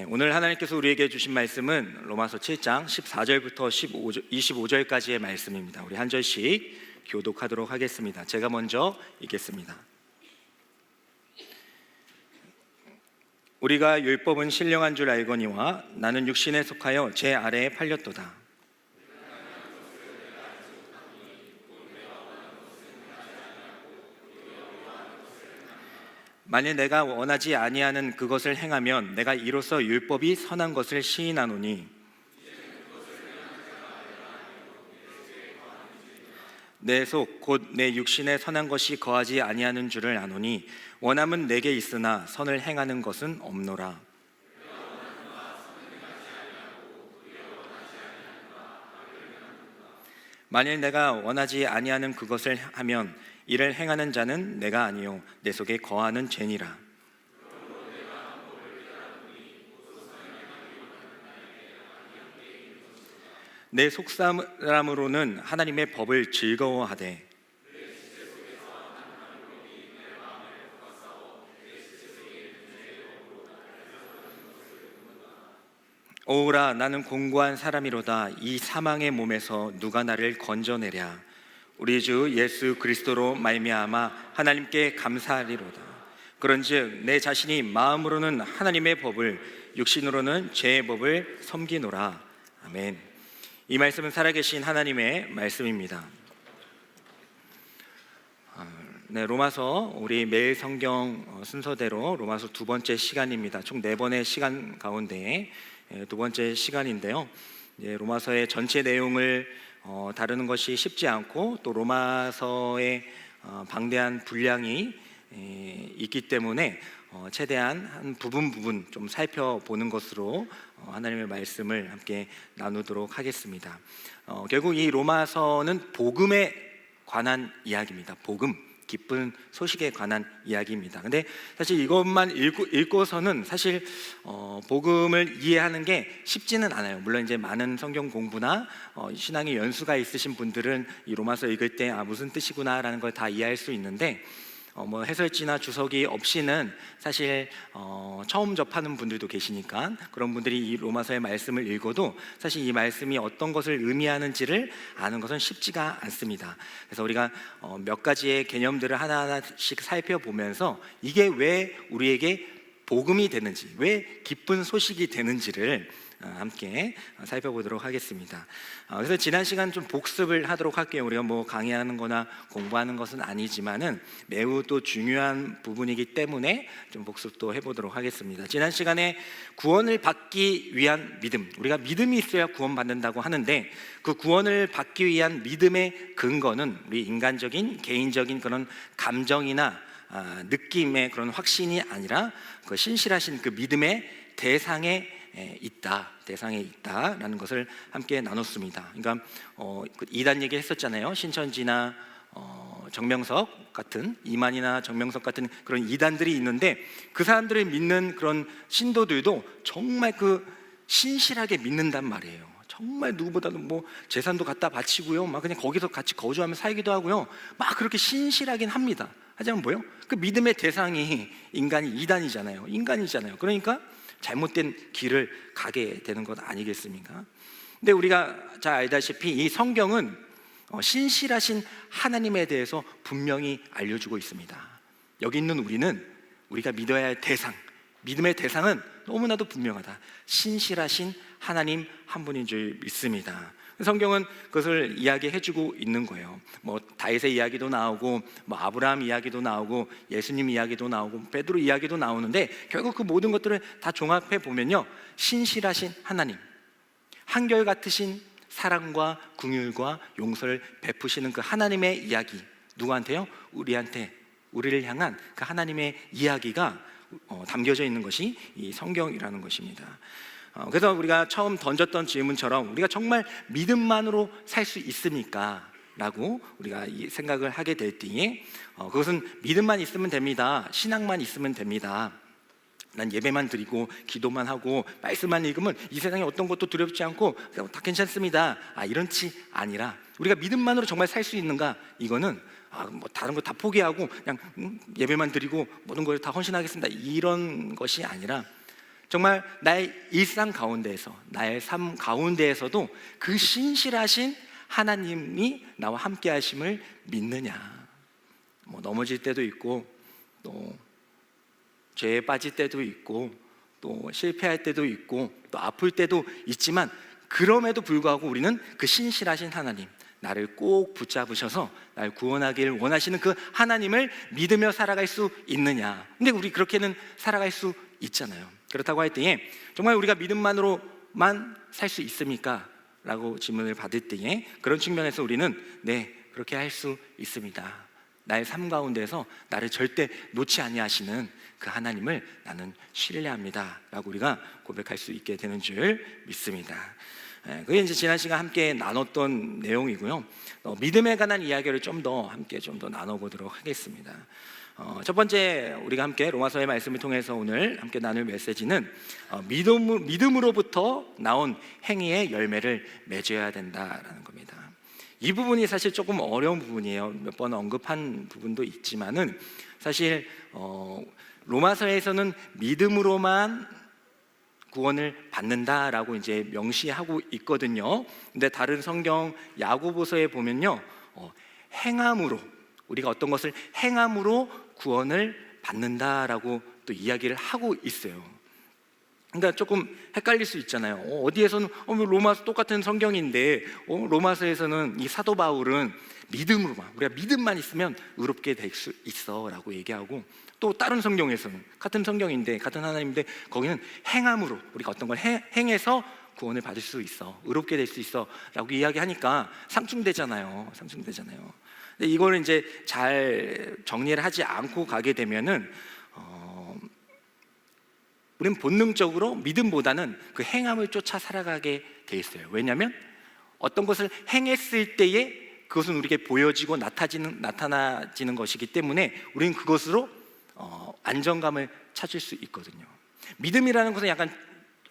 오늘 하나님께서 우리에게 주신 말씀은 로마서 7장 14절부터 25절까지의 말씀입니다. 우리 한 절씩 교독하도록 하겠습니다. 제가 먼저 읽겠습니다. 우리가 율법은 신령한 줄 알거니와 나는 육신에 속하여 제 아래에 팔렸도다. 만일 내가 원하지 아니하는 그것을 행하면 내가 이로써 율법이 선한 것을 시인하노니 내 속 곧 내 육신에 선한 것이 거하지 아니하는 줄을 아노니 원함은 내게 있으나 선을 행하는 것은 없노라. 만일 내가 원하지 아니하는 그것을 하면 이를 행하는 자는 내가 아니요 내 속에 거하는 죄니라. 내 속사람으로는 하나님의 법을 즐거워하되 오라 나는 공고한 사람이로다. 이 사망의 몸에서 누가 나를 건져내랴. 우리 주 예수 그리스도로 말미암아 하나님께 감사하리로다. 그런즉 내 자신이 마음으로는 하나님의 법을 육신으로는 죄의 법을 섬기노라. 아멘. 이 말씀은 살아계신 하나님의 말씀입니다. 로마서 우리 매일 성경 순서대로 로마서 두 번째 시간입니다. 총 4번의 시간 가운데 두 번째 시간인데요. 로마서의 전체 내용을 다루는 것이 쉽지 않고 또 로마서의 방대한 분량이 있기 때문에 최대한 한 부분 좀 살펴보는 것으로 하나님의 말씀을 함께 나누도록 하겠습니다. 결국 이 로마서는 복음에 관한 이야기입니다. 복음, 기쁜 소식에 관한 이야기입니다. 근데 사실 이것만 읽고서는 사실 복음을 이해하는 게 쉽지는 않아요. 물론 이제 많은 성경 공부나 신앙의 연수가 있으신 분들은 이 로마서 읽을 때 무슨 뜻이구나라는 걸 다 이해할 수 있는데 해설지나 주석이 없이는 사실 처음 접하는 분들도 계시니까 그런 분들이 이 로마서의 말씀을 읽어도 사실 이 말씀이 어떤 것을 의미하는지를 아는 것은 쉽지가 않습니다. 그래서 우리가 몇 가지의 개념들을 하나하나씩 살펴보면서 이게 왜 우리에게 복음이 되는지, 왜 기쁜 소식이 되는지를 함께 살펴보도록 하겠습니다. 그래서 지난 시간 좀 복습을 하도록 할게요. 우리가 강의하는 거나 공부하는 것은 아니지만은 매우 또 중요한 부분이기 때문에 좀 복습도 해보도록 하겠습니다. 지난 시간에 구원을 받기 위한 믿음, 우리가 믿음이 있어야 구원받는다고 하는데 그 구원을 받기 위한 믿음의 근거는 우리 인간적인 개인적인 그런 감정이나 느낌의 그런 확신이 아니라 그 신실하신 그 믿음의 대상에 있다라는 것을 함께 나눴습니다. 그러니까 이단 얘기 했었잖아요. 신천지나 정명석 같은, 이만이나 정명석 같은 그런 이단들이 있는데 그 사람들을 믿는 그런 신도들도 정말 그 신실하게 믿는단 말이에요. 정말 누구보다도 재산도 갖다 바치고요, 막 그냥 거기서 같이 거주하며 살기도 하고요, 막 그렇게 신실하긴 합니다. 하지만 그 믿음의 대상이 이단이잖아요. 인간이잖아요. 그러니까 잘못된 길을 가게 되는 것 아니겠습니까? 근데 우리가 잘 알다시피 이 성경은 신실하신 하나님에 대해서 분명히 알려주고 있습니다. 여기 있는 우리가 믿어야 할 대상, 믿음의 대상은 너무나도 분명하다. 신실하신 하나님 한 분인 줄 믿습니다. 성경은 그것을 이야기해주고 있는 거예요. 다윗의 이야기도 나오고 아브라함 이야기도 나오고 예수님 이야기도 나오고 베드로 이야기도 나오는데 결국 그 모든 것들을 다 종합해 보면요, 신실하신 하나님, 한결같으신 사랑과 긍휼과 용서를 베푸시는 그 하나님의 이야기, 누구한테요? 우리를 향한 그 하나님의 이야기가 담겨져 있는 것이 이 성경이라는 것입니다. 그래서 우리가 처음 던졌던 질문처럼 우리가 정말 믿음만으로 살 수 있습니까? 라고 우리가 생각을 하게 될 때에 그것은 믿음만 있으면 됩니다. 신앙만 있으면 됩니다. 난 예배만 드리고 기도만 하고 말씀만 읽으면 이 세상에 어떤 것도 두렵지 않고 다 괜찮습니다. 이런지 아니라 우리가 믿음만으로 정말 살 수 있는가? 이거는 다른 거 다 포기하고 그냥 예배만 드리고 모든 걸 다 헌신하겠습니다, 이런 것이 아니라 정말 나의 일상 가운데에서, 나의 삶 가운데에서도 그 신실하신 하나님이 나와 함께 하심을 믿느냐. 넘어질 때도 있고, 또 죄에 빠질 때도 있고, 또 실패할 때도 있고, 또 아플 때도 있지만, 그럼에도 불구하고 우리는 그 신실하신 하나님, 나를 꼭 붙잡으셔서 나를 구원하기를 원하시는 그 하나님을 믿으며 살아갈 수 있느냐. 근데 우리 그렇게는 살아갈 수 있잖아요. 그렇다고 할 때에 정말 우리가 믿음만으로만 살 수 있습니까? 라고 질문을 받을 때에 그런 측면에서 우리는 네, 그렇게 할 수 있습니다. 나의 삶 가운데서 나를 절대 놓지 아니하시는 그 하나님을 나는 신뢰합니다 라고 우리가 고백할 수 있게 되는 줄 믿습니다. 그게 이제 지난 시간 함께 나눴던 내용이고요. 믿음에 관한 이야기를 좀 더 나눠보도록 하겠습니다. 첫 번째 우리가 함께 로마서의 말씀을 통해서 오늘 함께 나눌 메시지는 믿음으로부터 나온 행위의 열매를 맺어야 된다라는 겁니다. 이 부분이 사실 조금 어려운 부분이에요. 몇 번 언급한 부분도 있지만은 사실 로마서에서는 믿음으로만 구원을 받는다라고 이제 명시하고 있거든요. 근데 다른 성경 야고보서에 보면요, 행함으로, 우리가 어떤 것을 행함으로 구원을 받는다라고 또 이야기를 하고 있어요. 그러니까 조금 헷갈릴 수 있잖아요. 어디에서는 로마서 똑같은 성경인데 로마서에서는 이 사도 바울은 믿음으로만, 우리가 믿음만 있으면 의롭게 될 수 있어 라고 얘기하고, 또 다른 성경에서는 같은 성경인데 같은 하나님인데 거기는 행함으로, 우리가 어떤 걸 행해서 구원을 받을 수 있어, 의롭게 될 수 있어 라고 이야기하니까 상충되잖아요. 근데 이거를 이제 잘 정리를 하지 않고 가게 되면은 우리는 본능적으로 믿음보다는 그 행함을 쫓아 살아가게 돼 있어요. 왜냐하면 어떤 것을 행했을 때에 그것은 우리에게 보여지고 나타나지는 것이기 때문에 우리는 그것으로 안정감을 찾을 수 있거든요. 믿음이라는 것은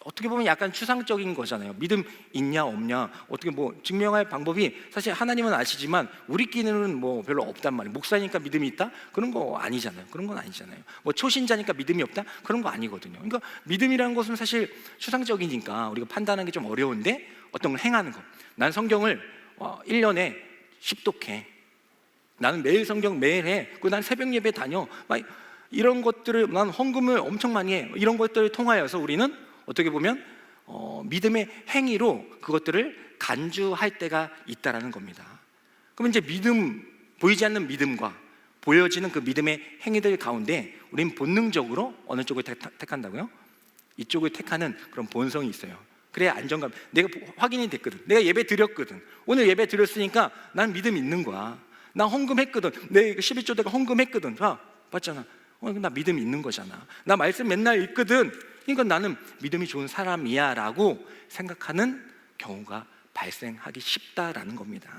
어떻게 보면 약간 추상적인 거잖아요. 믿음 있냐 없냐 어떻게 증명할 방법이 사실 하나님은 아시지만 우리끼리는 별로 없단 말이에요. 목사니까 믿음이 있다? 그런 거 아니잖아요. 초신자니까 믿음이 없다? 그런 거 아니거든요. 그러니까 믿음이라는 것은 사실 추상적이니까 우리가 판단하는 게 좀 어려운데, 어떤 걸 행하는 거. 난 성경을 1년에 10독해. 나는 매일 성경 매일 해. 그리고 난 새벽 예배 다녀. 이런 것들을, 난 헌금을 엄청 많이 해. 이런 것들을 통하여서 우리는 어떻게 보면 믿음의 행위로 그것들을 간주할 때가 있다라는 겁니다. 그럼 이제 보이지 않는 믿음과 보여지는 그 믿음의 행위들 가운데 우리는 본능적으로 어느 쪽을 택한다고요? 이쪽을 택하는 그런 본성이 있어요. 그래야 안정감, 내가 확인이 됐거든, 내가 예배 드렸거든, 오늘 예배 드렸으니까 난 믿음 있는 거야. 나 헌금했거든, 내 11조 내가 헌금했거든. 봤잖아. 나 믿음 있는 거잖아. 나 말씀 맨날 읽거든. 그러니까 나는 믿음이 좋은 사람이야 라고 생각하는 경우가 발생하기 쉽다라는 겁니다.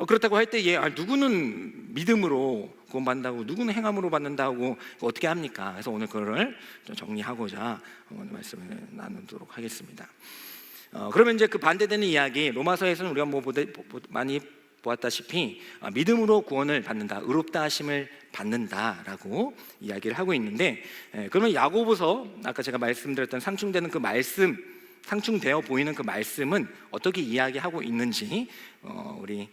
그렇다고 할 때에 누구는 믿음으로 구원받는다고, 누구는 행함으로 받는다고, 어떻게 합니까? 그래서 오늘 그걸 좀 정리하고자 오늘 말씀을 나누도록 하겠습니다. 그러면 이제 그 반대되는 이야기, 로마서에서는 우리가 많이 보았다시피 믿음으로 구원을 받는다, 의롭다 하심을 받는다라고 이야기를 하고 있는데, 그러면 야고보서, 아까 제가 말씀드렸던 상충되는 그 말씀, 상충되어 보이는 그 말씀은 어떻게 이야기하고 있는지 우리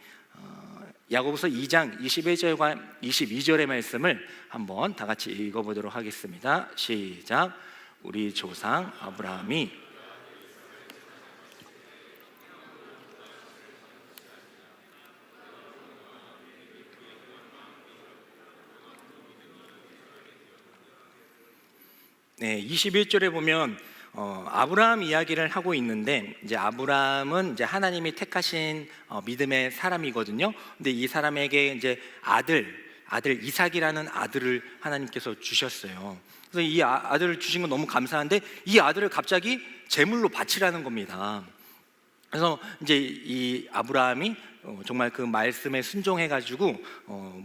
야고보서 2장 21절과 22절의 말씀을 한번 다 같이 읽어보도록 하겠습니다. 시작. 우리 조상 아브라함이 네, 21절에 보면 아브라함 이야기를 하고 있는데, 이제 아브라함은 이제 하나님이 택하신 믿음의 사람이거든요. 근데 이 사람에게 이제 아들 이삭이라는 아들을 하나님께서 주셨어요. 그래서 이 아들을 주신 건 너무 감사한데, 이 아들을 갑자기 제물로 바치라는 겁니다. 그래서 이제 이 아브라함이 정말 그 말씀에 순종해가지고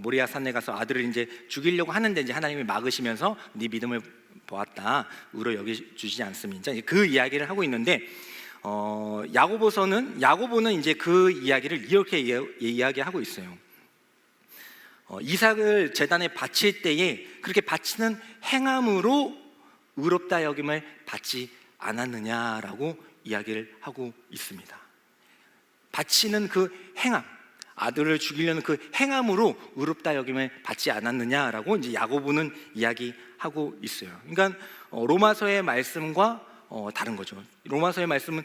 모리아 산에 가서 아들을 이제 죽이려고 하는데, 이제 하나님이 막으시면서 네 믿음을 보았다, 의로 여겨주시지 않습니다. 그 이야기를 하고 있는데, 야고보는 이제 그 이야기를 이렇게 이야기하고 있어요. 이삭을 제단에 바칠 때에 그렇게 바치는 행함으로 의롭다 여김을 받지 않았느냐라고 이야기를 하고 있습니다. 바치는 그 행함, 아들을 죽이려는 그 행함으로 의롭다 여김을 받지 않았느냐라고 이제 야고보는 이야기하고 있어요. 그러니까 로마서의 말씀과 다른 거죠. 로마서의 말씀은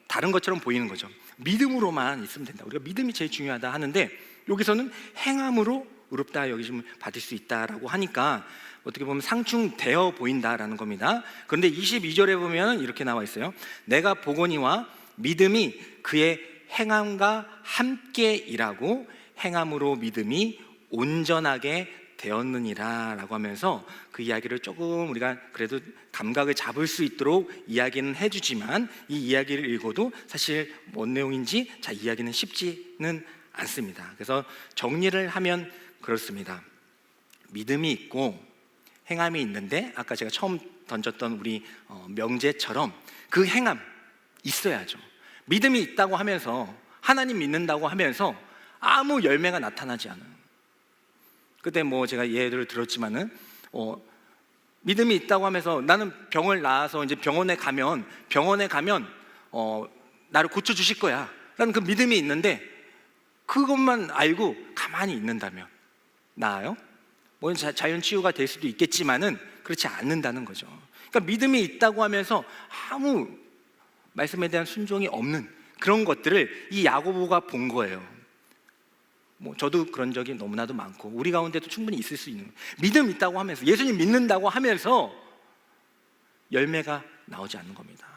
다른 것처럼 보이는 거죠. 믿음으로만 있으면 된다. 우리가 믿음이 제일 중요하다 하는데 여기서는 행함으로 의롭다 여김을 받을 수 있다라고 하니까 어떻게 보면 상충되어 보인다라는 겁니다. 그런데 22절에 보면 이렇게 나와 있어요. 내가 보거니와 믿음이 그의 행함과 함께 일하고 행함으로 믿음이 온전하게 되었느니라 라고 하면서 그 이야기를 조금 우리가 그래도 감각을 잡을 수 있도록 이야기는 해주지만 이 이야기를 읽어도 사실 뭔 내용인지 잘 이야기는 쉽지는 않습니다. 그래서 정리를 하면 그렇습니다. 믿음이 있고 행함이 있는데 아까 제가 처음 던졌던 우리 명제처럼 그 행함 있어야죠. 믿음이 있다고 하면서 하나님 믿는다고 하면서 아무 열매가 나타나지 않아요. 그때 제가 예를 들었지만은 믿음이 있다고 하면서 나는 병을 나아서 이제 병원에 가면 나를 고쳐 주실 거야 라는 그 믿음이 있는데 그것만 알고 가만히 있는다면 나아요? 자연 치유가 될 수도 있겠지만은 그렇지 않는다는 거죠. 그러니까 믿음이 있다고 하면서 아무 말씀에 대한 순종이 없는 그런 것들을 이 야고보가 본 거예요. 저도 그런 적이 너무나도 많고 우리 가운데도 충분히 있을 수 있는 믿음 있다고 하면서 예수님 믿는다고 하면서 열매가 나오지 않는 겁니다.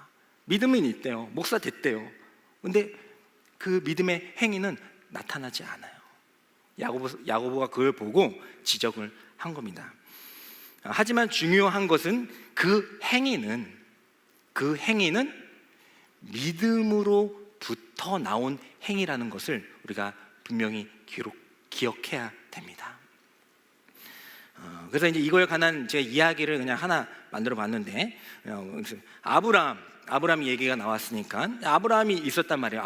믿음은 있대요. 목사 됐대요. 근데 그 믿음의 행위는 나타나지 않아요. 야고보가 그걸 보고 지적을 한 겁니다. 하지만 중요한 것은 그 행위는 믿음으로부터 나온 행위라는 것을 우리가 분명히 기억해야 됩니다. 그래서 이제 이거에 관한 제가 이야기를 그냥 하나 만들어 봤는데 아브라함 얘기가 나왔으니까 아브라함이 있었단 말이에요.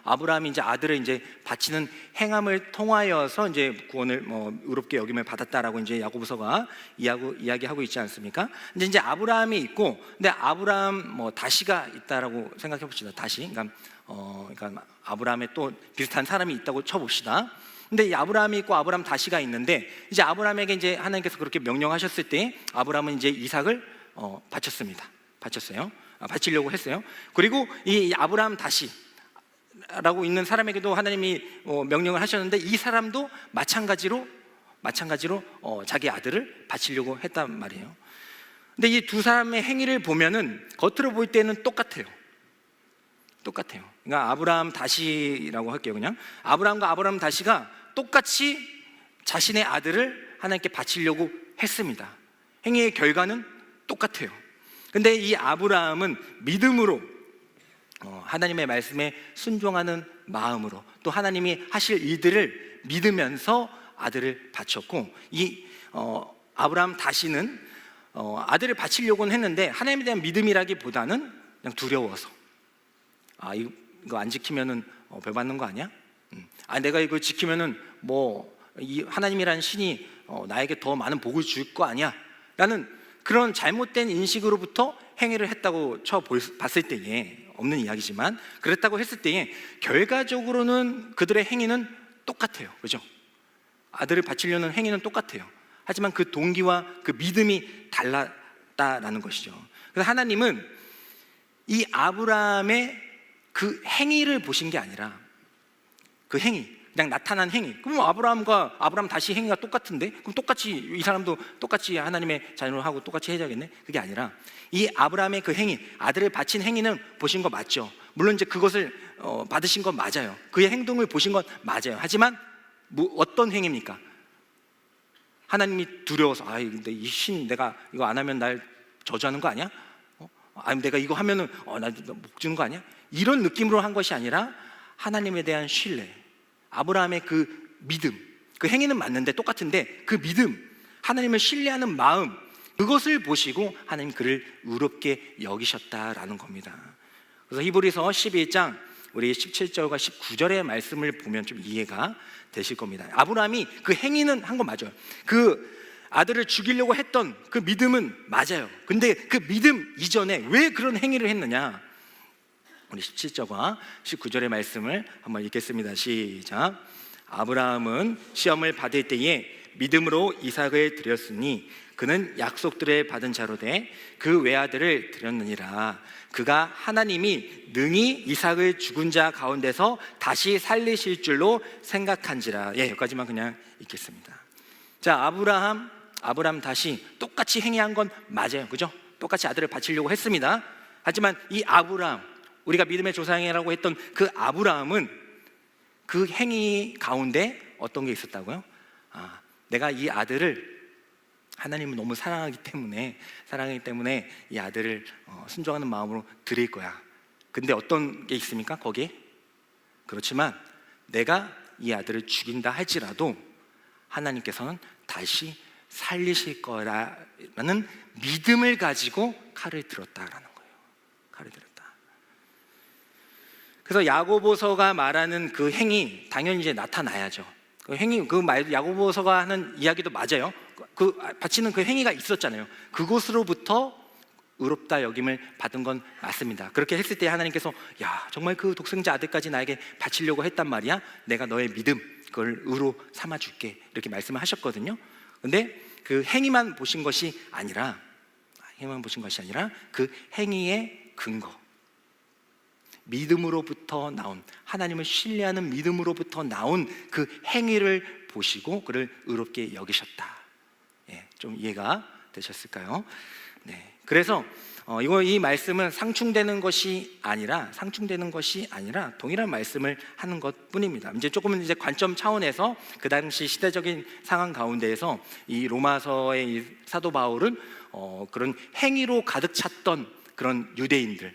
아브라함이 이제 아들을 이제 바치는 행함을 통하여서 이제 구원을 의롭게 여김을 받았다라고 이제 야고보서가 이야기하고 있지 않습니까? 이제 아브라함이 있고, 근데 아브라함 다시가 있다라고 생각해 봅시다. 다시, 그러니까 아브라함에 또 비슷한 사람이 있다고 쳐봅시다. 근데 이 아브라함이 있고 아브라함 다시가 있는데 이제 아브라함에게 이제 하나님께서 그렇게 명령하셨을 때 아브라함은 이제 이삭을 바치려고 했어요. 그리고 이 아브라함 다시라고 있는 사람에게도 하나님이 명령을 하셨는데 이 사람도 마찬가지로 자기 아들을 바치려고 했단 말이에요. 근데 이 두 사람의 행위를 보면은 겉으로 볼 때는 똑같아요. 그러니까 아브라함 다시라고 할게요. 그냥 아브라함과 아브라함 다시가 똑같이 자신의 아들을 하나님께 바치려고 했습니다. 행위의 결과는 똑같아요. 근데 이 아브라함은 믿음으로 하나님의 말씀에 순종하는 마음으로 또 하나님이 하실 일들을 믿으면서 아들을 바쳤고 이 아브라함 다시는 아들을 바치려고는 했는데 하나님에 대한 믿음이라기보다는 그냥 두려워서 이거 안 지키면은 벌 받는 거 아니야? 내가 이거 지키면은 이 하나님이라는 신이 나에게 더 많은 복을 줄 거 아니야? 라는 그런 잘못된 인식으로부터 행위를 했다고 봤을 때에 없는 이야기지만 그랬다고 했을 때에 결과적으로는 그들의 행위는 똑같아요. 그죠? 아들을 바치려는 행위는 똑같아요. 하지만 그 동기와 그 믿음이 달랐다라는 것이죠. 그래서 하나님은 이 아브라함의 그 행위를 보신 게 아니라 그 행위, 그냥 나타난 행위. 그럼 아브라함과 아브라함 다시 행위가 똑같은데 그럼 똑같이 이 사람도 똑같이 하나님의 자녀를 하고 똑같이 해야겠네? 그게 아니라 이 아브라함의 그 행위, 아들을 바친 행위는 보신 거 맞죠? 물론 이제 그것을 받으신 건 맞아요. 그의 행동을 보신 건 맞아요. 하지만 어떤 행위입니까? 하나님이 두려워서 근데 이 신 내가 이거 안 하면 날 저주하는 거 아니야? 아니 내가 이거 하면은 나 목 주는 거 아니야? 이런 느낌으로 한 것이 아니라 하나님에 대한 신뢰, 아브라함의 그 믿음, 그 행위는 맞는데 똑같은데 그 믿음, 하나님을 신뢰하는 마음, 그것을 보시고 하나님 그를 의롭게 여기셨다라는 겁니다. 그래서 히브리서 11장 우리 17절과 19절의 말씀을 보면 좀 이해가 되실 겁니다. 아브라함이 그 행위는 한 거 맞아요. 그 아들을 죽이려고 했던 그 믿음은 맞아요. 근데 그 믿음 이전에 왜 그런 행위를 했느냐? 우리 17절과 19절의 말씀을 한번 읽겠습니다. 시작. 아브라함은 시험을 받을 때에 믿음으로 이삭을 드렸으니 그는 약속들을 받은 자로 돼 그 외아들을 드렸느니라. 그가 하나님이 능히 이삭을 죽은 자 가운데서 다시 살리실 줄로 생각한지라. 여기까지만 그냥 읽겠습니다. 자, 아브라함 다시 똑같이 행위한 건 맞아요, 그죠? 똑같이 아들을 바치려고 했습니다. 하지만 이 아브라함, 우리가 믿음의 조상이라고 했던 그 아브라함은 그 행위 가운데 어떤 게 있었다고요? 내가 이 아들을 하나님을 너무 사랑하기 때문에 이 아들을 순종하는 마음으로 드릴 거야. 근데 어떤 게 있습니까? 거기에? 그렇지만 내가 이 아들을 죽인다 할지라도 하나님께서는 다시 살리실 거라는 믿음을 가지고 칼을 들었다라는 거예요. 칼을 들었다. 그래서 야고보서가 말하는 그 행위 당연히 이제 나타나야죠. 그 행위, 그 말 야고보서가 하는 이야기도 맞아요. 그 바치는 그 행위가 있었잖아요. 그곳으로부터 의롭다 여김을 받은 건 맞습니다. 그렇게 했을 때 하나님께서 야, 정말 그 독생자 아들까지 나에게 바치려고 했단 말이야. 내가 너의 믿음 그걸 의로 삼아줄게 이렇게 말씀을 하셨거든요. 근데 그 행위만 보신 것이 아니라 그 행위의 근거, 믿음으로부터 나온, 하나님을 신뢰하는 믿음으로부터 나온 그 행위를 보시고 그를 의롭게 여기셨다. 좀 이해가 되셨을까요? 네. 그래서 이 말씀은 상충되는 것이 아니라 동일한 말씀을 하는 것뿐입니다. 이제 조금은 이제 관점 차원에서 그 당시 시대적인 상황 가운데에서 이 로마서의 이 사도 바울은 그런 행위로 가득 찼던 그런 유대인들,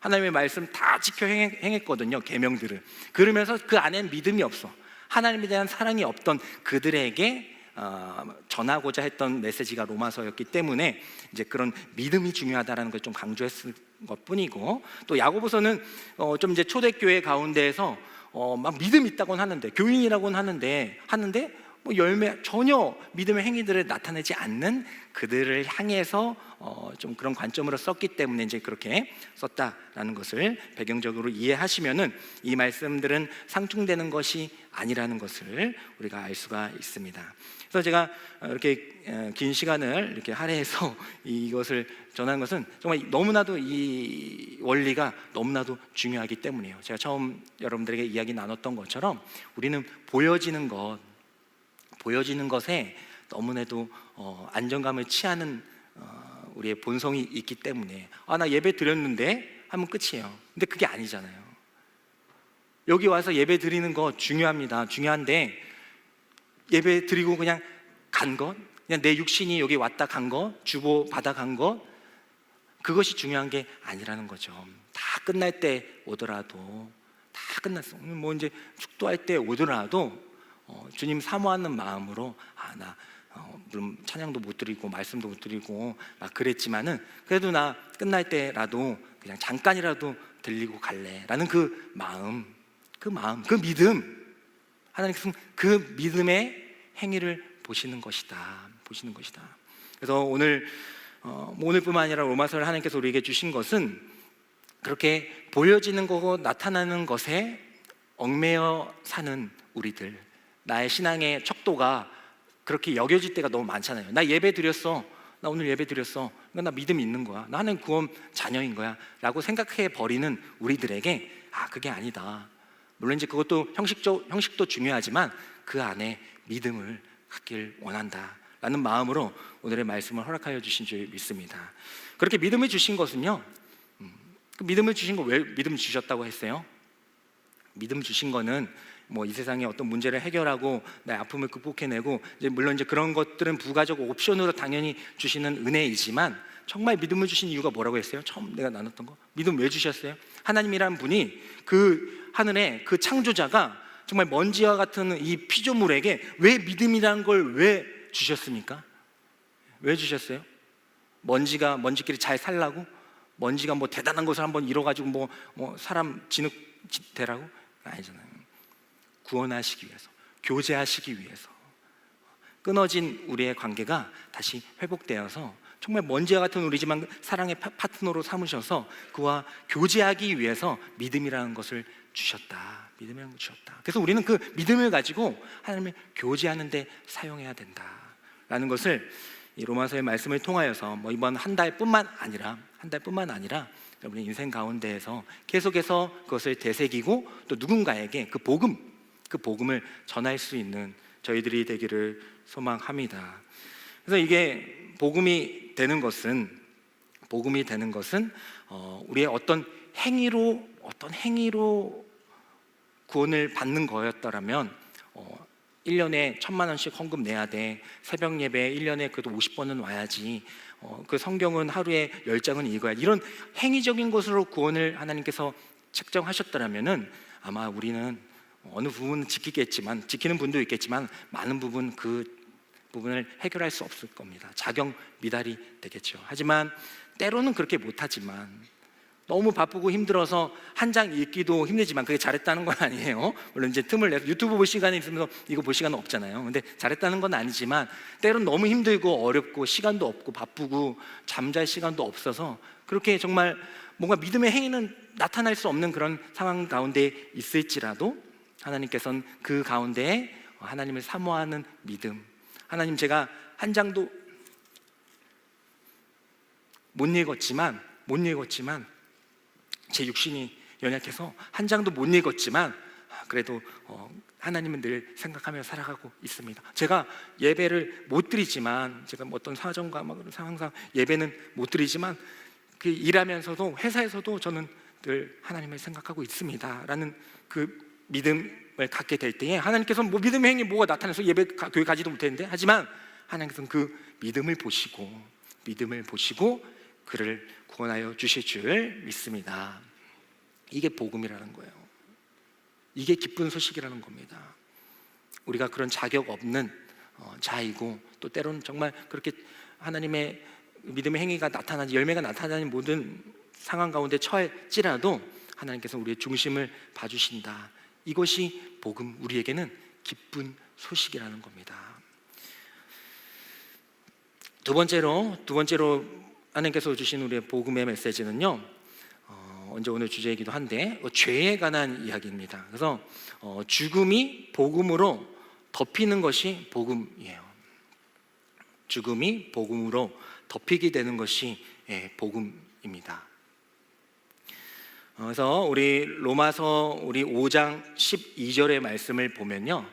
하나님의 말씀 다 지켜 행했거든요. 계명들을. 그러면서 그 안엔 믿음이 없어, 하나님에 대한 사랑이 없던 그들에게 전하고자 했던 메시지가 로마서였기 때문에 이제 그런 믿음이 중요하다는 걸 좀 강조했을 것뿐이고, 또 야고보서는 좀 이제 초대교회 가운데에서 막 믿음 있다고는 하는데, 교인이라고는 하는데 뭐 전혀 믿음의 행위들을 나타내지 않는 그들을 향해서 좀 그런 관점으로 썼기 때문에 이제 그렇게 썼다라는 것을 배경적으로 이해하시면은 이 말씀들은 상충되는 것이 아니라는 것을 우리가 알 수가 있습니다. 그래서 제가 이렇게 긴 시간을 이렇게 할애해서 이것을 전한 것은 정말 너무나도 이 원리가 너무나도 중요하기 때문이에요. 제가 처음 여러분들에게 이야기 나눴던 것처럼 우리는 보여지는 것에 너무나도 안정감을 취하는 우리의 본성이 있기 때문에 나 예배 드렸는데 하면 끝이에요. 근데 그게 아니잖아요. 여기 와서 예배 드리는 거 중요합니다. 중요한데 예배 드리고 그냥 간 것, 그냥 내 육신이 여기 왔다 간 것, 주보 받아 간 것, 그것이 중요한 게 아니라는 거죠. 다 끝날 때 오더라도, 다 끝났어, 뭐 이제 축도할 때 오더라도 주님 사모하는 마음으로 물론 찬양도 못 드리고 말씀도 못 드리고 막 그랬지만은 그래도 나 끝날 때라도 그냥 잠깐이라도 들리고 갈래라는 그 마음, 그 믿음, 하나님께서는 그 믿음의 행위를 보시는 것이다. 그래서 오늘뿐만 아니라 로마서를 하나님께서 우리에게 주신 것은 그렇게 보여지는 거고 나타나는 것에 얽매여 사는 우리들, 나의 신앙의 척도가 그렇게 여겨질 때가 너무 많잖아요. 나 예배 드렸어, 나 오늘 예배 드렸어, 그러니까 나 믿음이 있는 거야, 나는 구원 자녀인 거야 라고 생각해 버리는 우리들에게 그게 아니다. 물론 이제 그것도 형식도 중요하지만 그 안에 믿음을 갖길 원한다 라는 마음으로 오늘의 말씀을 허락하여 주신 줄 믿습니다. 그렇게 믿음을 주신 것은요, 그 믿음을 주신 거 왜 믿음 주셨다고 했어요? 믿음 주신 거는 뭐 이 세상의 어떤 문제를 해결하고 내 아픔을 극복해내고, 이제 물론 이제 그런 것들은 부가적 옵션으로 당연히 주시는 은혜이지만, 정말 믿음을 주신 이유가 뭐라고 했어요? 처음 내가 나눴던 거, 믿음 왜 주셨어요? 하나님이란 분이 그 하늘의 그 창조자가 정말 먼지와 같은 이 피조물에게 왜 믿음이란 걸 왜 주셨습니까? 왜 주셨어요? 먼지끼리 잘 살라고? 먼지가 뭐 대단한 것을 한번 이뤄가지고 뭐 사람 진흙 되라고? 아니잖아요. 구원하시기 위해서, 교제하시기 위해서, 끊어진 우리의 관계가 다시 회복되어서 정말 먼지와 같은 우리지만 사랑의 파트너로 삼으셔서 그와 교제하기 위해서 믿음이라는 것을 주셨다. 믿음이라는 걸 주셨다. 그래서 우리는 그 믿음을 가지고 하나님을 교제하는 데 사용해야 된다라는 것을 이 로마서의 말씀을 통하여서 이번 한 달뿐만 아니라 여러분의 인생 가운데에서 계속해서 그것을 되새기고 또 누군가에게 그 복음을 전할 수 있는 저희들이 되기를 소망합니다. 그래서 이게 복음이 되는 것은 우리의 어떤 행위로 구원을 받는 거였더라면 1년에 1,000만 원씩 헌금 내야 돼. 새벽 예배 1년에 그래도 50번은 와야지. 그 성경은 하루에 10장은 읽어야 돼. 이런 행위적인 것으로 구원을 하나님께서 책정하셨더라면은 아마 우리는 어느 부분은 지키는 분도 있겠지만 많은 부분을 해결할 수 없을 겁니다. 자경 미달이 되겠죠. 하지만 때로는 그렇게 못하지만 너무 바쁘고 힘들어서 한 장 읽기도 힘들지만 그게 잘했다는 건 아니에요. 물론 이제 틈을 내서 유튜브 볼 시간이 있으면서 이거 볼 시간은 없잖아요. 근데 잘했다는 건 아니지만 때로는 너무 힘들고 어렵고 시간도 없고 바쁘고 잠잘 시간도 없어서 그렇게 정말 뭔가 믿음의 행위는 나타날 수 없는 그런 상황 가운데 있을지라도 하나님께서는 그 가운데에 하나님을 사모하는 믿음, 하나님 제가 한 장도 못 읽었지만 제 육신이 연약해서 한 장도 못 읽었지만 그래도 하나님은 늘 생각하며 살아가고 있습니다. 제가 예배를 못 드리지만 제가 어떤 사정과 그런 상황상 예배는 못 드리지만 그 일하면서도 회사에서도 저는 늘 하나님을 생각하고 있습니다라는 그 믿음을 갖게 될 때에 하나님께서 믿음의 행위 뭐가 나타나서 교회 가지도 못했는데 하지만 하나님께서는 그 믿음을 보시고 그를 구원하여 주실 줄 믿습니다. 이게 복음이라는 거예요. 이게 기쁜 소식이라는 겁니다. 우리가 그런 자격 없는 자이고 또 때로는 정말 그렇게 하나님의 믿음의 행위가 나타나지 열매가 나타나는 모든 상황 가운데 처할지라도 하나님께서 우리의 중심을 봐주신다. 이것이 복음, 우리에게는 기쁜 소식이라는 겁니다. 두 번째로 하나님께서 주신 우리의 복음의 메시지는요, 언제 오늘 주제이기도 한데 죄에 관한 이야기입니다. 그래서 죽음이 복음으로 덮이는 것이 복음이에요. 죽음이 복음으로 덮이게 되는 것이 복음입니다. 그래서 우리 로마서 5장 12절의 말씀을 보면요,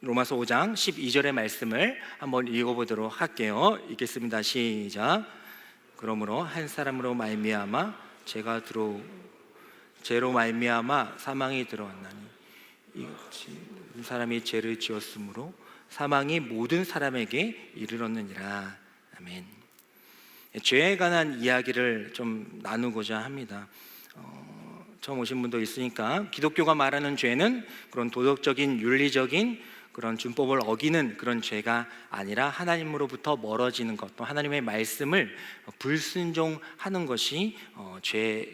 로마서 5장 12절의 말씀을 한번 읽어보도록 할게요. 읽겠습니다. 시작. 그러므로 한 사람으로 말미암아 죄로 말미암아 사망이 들어왔나니 이같이 사람이 죄를 지었으므로 사망이 모든 사람에게 이르렀느니라. 아멘. 죄에 관한 이야기를 좀 나누고자 합니다. 처음 오신 분도 있으니까 기독교가 말하는 죄는 그런 도덕적인 윤리적인 그런 준법을 어기는 그런 죄가 아니라 하나님으로부터 멀어지는 것, 또 하나님의 말씀을 불순종하는 것이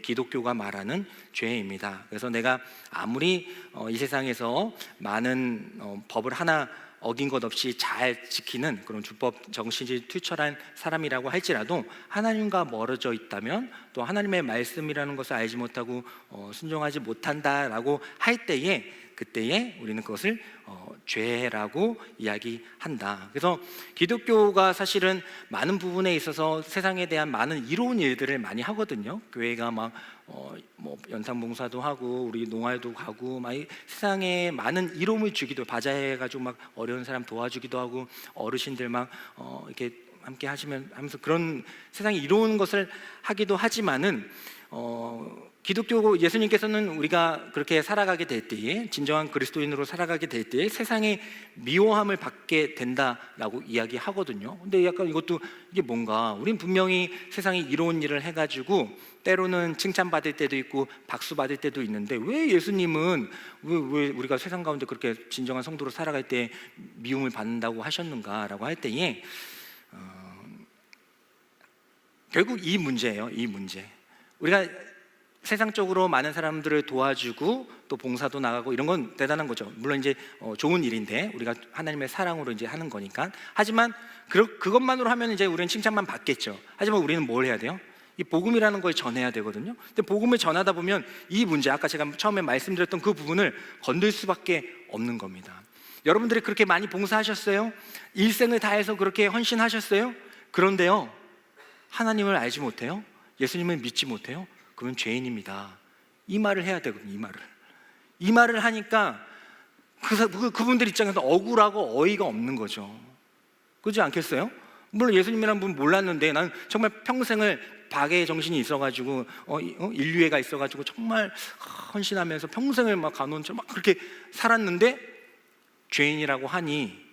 기독교가 말하는 죄입니다. 그래서 내가 아무리 이 세상에서 많은 법을 하나 어긴 것 없이 잘 지키는 그런 주법 정신이 투철한 사람이라고 할지라도 하나님과 멀어져 있다면 또 하나님의 말씀이라는 것을 알지 못하고 순종하지 못한다라고 할 때에 그때에 우리는 그것을 죄라고 이야기한다. 그래서 기독교가 사실은 많은 부분에 있어서 세상에 대한 많은 이로운 일들을 많이 하거든요. 교회가 막 연탄봉사도 하고 우리 농활도 가고 막 세상에 많은 이로움을 주기도, 바자해가지고 막 어려운 사람 도와주기도 하고 어르신들 막 이렇게 함께 하면서 그런 세상에 이로운 것을 하기도 하지만은 기독교 예수님께서는 우리가 그렇게 살아가게 될 때에, 진정한 그리스도인으로 살아가게 될 때에 세상의 미워함을 받게 된다라고 이야기하거든요. 근데 약간 이게 뭔가, 우린 분명히 세상에 이로운 일을 해가지고 때로는 칭찬받을 때도 있고 박수 받을 때도 있는데 왜 예수님은 왜 우리가 세상 가운데 그렇게 진정한 성도로 살아갈 때 미움을 받는다고 하셨는가라고 할 때에 결국 이 문제예요. 이 문제. 우리가 세상적으로 많은 사람들을 도와주고 또 봉사도 나가고 이런 건 대단한 거죠. 물론 이제 좋은 일인데 우리가 하나님의 사랑으로 이제 하는 거니까. 하지만 그것만으로 하면 이제 우리는 칭찬만 받겠죠. 하지만 우리는 뭘 해야 돼요? 이 복음이라는 걸 전해야 되거든요. 근데 복음을 전하다 보면 이 문제, 아까 제가 처음에 말씀드렸던 그 부분을 건들 수밖에 없는 겁니다. 여러분들이 그렇게 많이 봉사하셨어요? 일생을 다해서 그렇게 헌신하셨어요? 그런데요, 하나님을 알지 못해요? 예수님을 믿지 못해요? 그러면 죄인입니다. 이 말을 해야 되거든요. 이 말을 하니까 그분들 입장에서 억울하고 어이가 없는 거죠. 그렇지 않겠어요? 물론 예수님이라는 분 몰랐는데 나는 정말 평생을 박애의 정신이 있어가지고 인류애가 있어가지고 정말 헌신하면서 평생을 막 간원처럼 막 그렇게 살았는데 죄인이라고 하니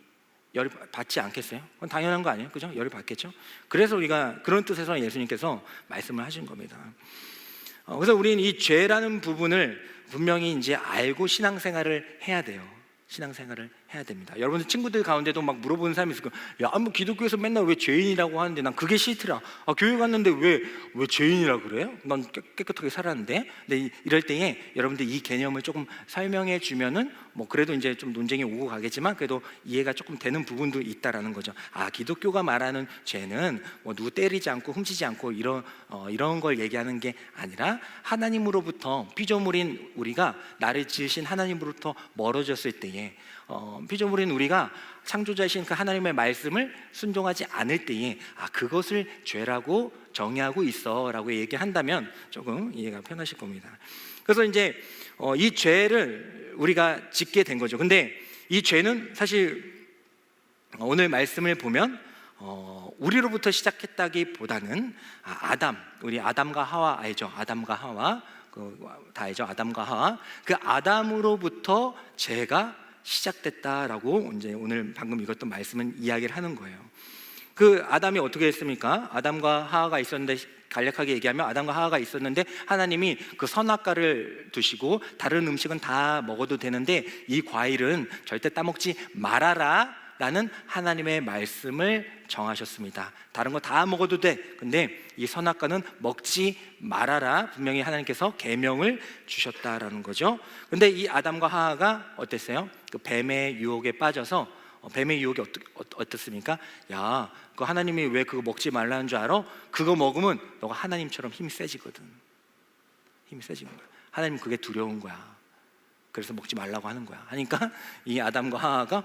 열이 받지 않겠어요? 그건 당연한 거 아니에요? 그죠? 열이 받겠죠? 그래서 우리가 그런 뜻에서 예수님께서 말씀을 하신 겁니다. 그래서 우리는 이 죄라는 부분을 분명히 이제 알고 신앙생활을 해야 돼요. 신앙생활을 해야 됩니다. 여러분들 친구들 가운데도 막 물어보는 사람이 있을 거예요. 야, 뭐 기독교에서 맨날 왜 죄인이라고 하는데 난 그게 싫더라. 교회 갔는데 왜 죄인이라 그래요? 난 깨끗하게 살았는데. 근데 이럴 때에 여러분들 이 개념을 조금 설명해 주면은 뭐 그래도 이제 좀 논쟁이 오고 가겠지만 그래도 이해가 조금 되는 부분도 있다라는 거죠. 기독교가 말하는 죄는 뭐 누구 때리지 않고 훔치지 않고 이런 걸 얘기하는 게 아니라 하나님으로부터 피조물인 우리가 나를 지으신 하나님으로부터 멀어졌을 때에 피조물인 우리가 창조자이신 그 하나님의 말씀을 순종하지 않을 때에 그것을 죄라고 정의하고 있어 라고 얘기한다면 조금 이해가 편하실 겁니다. 그래서 이제 이 죄를 우리가 짓게 된 거죠. 근데 이 죄는 사실 오늘 말씀을 보면 우리로부터 시작했다기보다는 우리 아담과 하와 알죠? 아담과 하와 다 알죠? 아담과 하와 그 아담으로부터 죄가 시작됐다라고 이제 오늘 방금 읽었던 말씀은 이야기를 하는 거예요. 그 아담이 어떻게 했습니까? 아담과 하와가 있었는데, 간략하게 얘기하면 아담과 하와가 있었는데 하나님이 그 선악과를 두시고 다른 음식은 다 먹어도 되는데 이 과일은 절대 따먹지 말아라 라는 하나님의 말씀을 정하셨습니다. 다른 거 다 먹어도 돼. 근데 이 선악과는 먹지 말아라. 분명히 하나님께서 계명을 주셨다라는 거죠. 근데 이 아담과 하와가 어땠어요? 그 뱀의 유혹에 빠져서 뱀의 유혹이 어떻습니까? 야, 그 하나님이 왜 그거 먹지 말라는 줄 알아? 그거 먹으면 너가 하나님처럼 힘이 세지거든. 힘이 세지는 거야. 하나님 그게 두려운 거야. 그래서 먹지 말라고 하는 거야. 하니까 이 아담과 하와가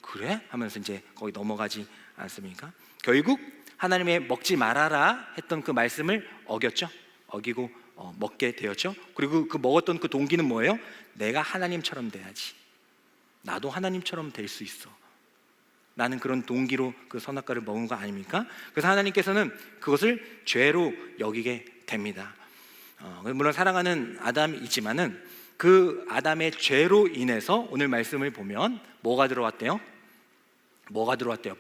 그래? 하면서 이제 거기 넘어가지 않습니까? 결국 하나님의 먹지 말아라 했던 그 말씀을 어겼죠. 어기고 먹게 되었죠. 그리고 그 먹었던 그 동기는 뭐예요? 내가 하나님처럼 돼야지. 나도 하나님처럼 될 수 있어. 나는 그런 동기로 그 선악과를 먹은 거 아닙니까? 그래서 하나님께서는 그것을 죄로 여기게 됩니다. 물론 사랑하는 아담이 있지만은 그 아담의 죄로 인해서 오늘 말씀을 보면 뭐가 들어왔대요?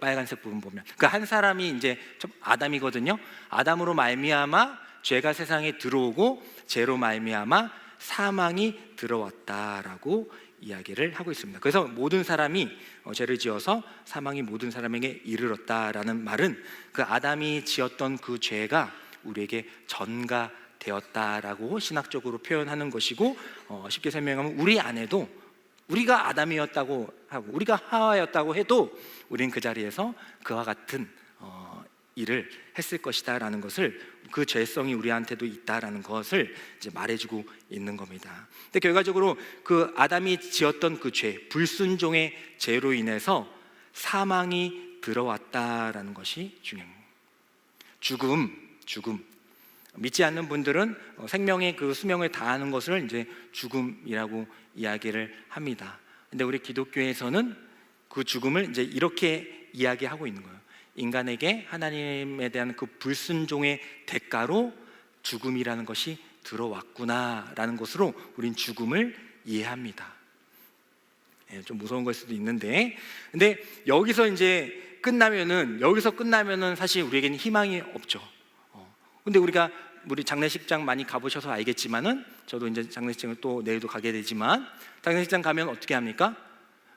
빨간색 부분 보면 그 한 사람이 이제 아담이거든요. 아담으로 말미암아 죄가 세상에 들어오고 죄로 말미암아 사망이 들어왔다라고 이야기를 하고 있습니다. 그래서 모든 사람이 죄를 지어서 사망이 모든 사람에게 이르렀다라는 말은 그 아담이 지었던 그 죄가 우리에게 전가되었다라고 신학적으로 표현하는 것이고, 쉽게 설명하면 우리 안에도 우리가 아담이었다고 하고 우리가 하와였다고 해도 우리는 그 자리에서 그와 같은 일을 했을 것이다 라는 것을, 그 죄성이 우리한테도 있다라는 것을 이제 말해주고 있는 겁니다. 근데 결과적으로 그 아담이 지었던 그 죄, 불순종의 죄로 인해서 사망이 들어왔다라는 것이 중요합니다. 죽음. 믿지 않는 분들은 생명의 그 수명을 다하는 것을 이제 죽음이라고 이야기를 합니다. 근데 우리 기독교에서는 그 죽음을 이제 이렇게 이야기하고 있는 거예요. 인간에게 하나님에 대한 그 불순종의 대가로 죽음이라는 것이 들어왔구나라는 것으로 우린 죽음을 이해합니다. 좀 무서운 걸 수도 있는데, 근데 여기서 끝나면은 사실 우리에게는 희망이 없죠. 근데 우리 장례식장 많이 가보셔서 알겠지만은, 저도 이제 장례식장을 또 내일도 가게 되지만, 장례식장 가면 어떻게 합니까?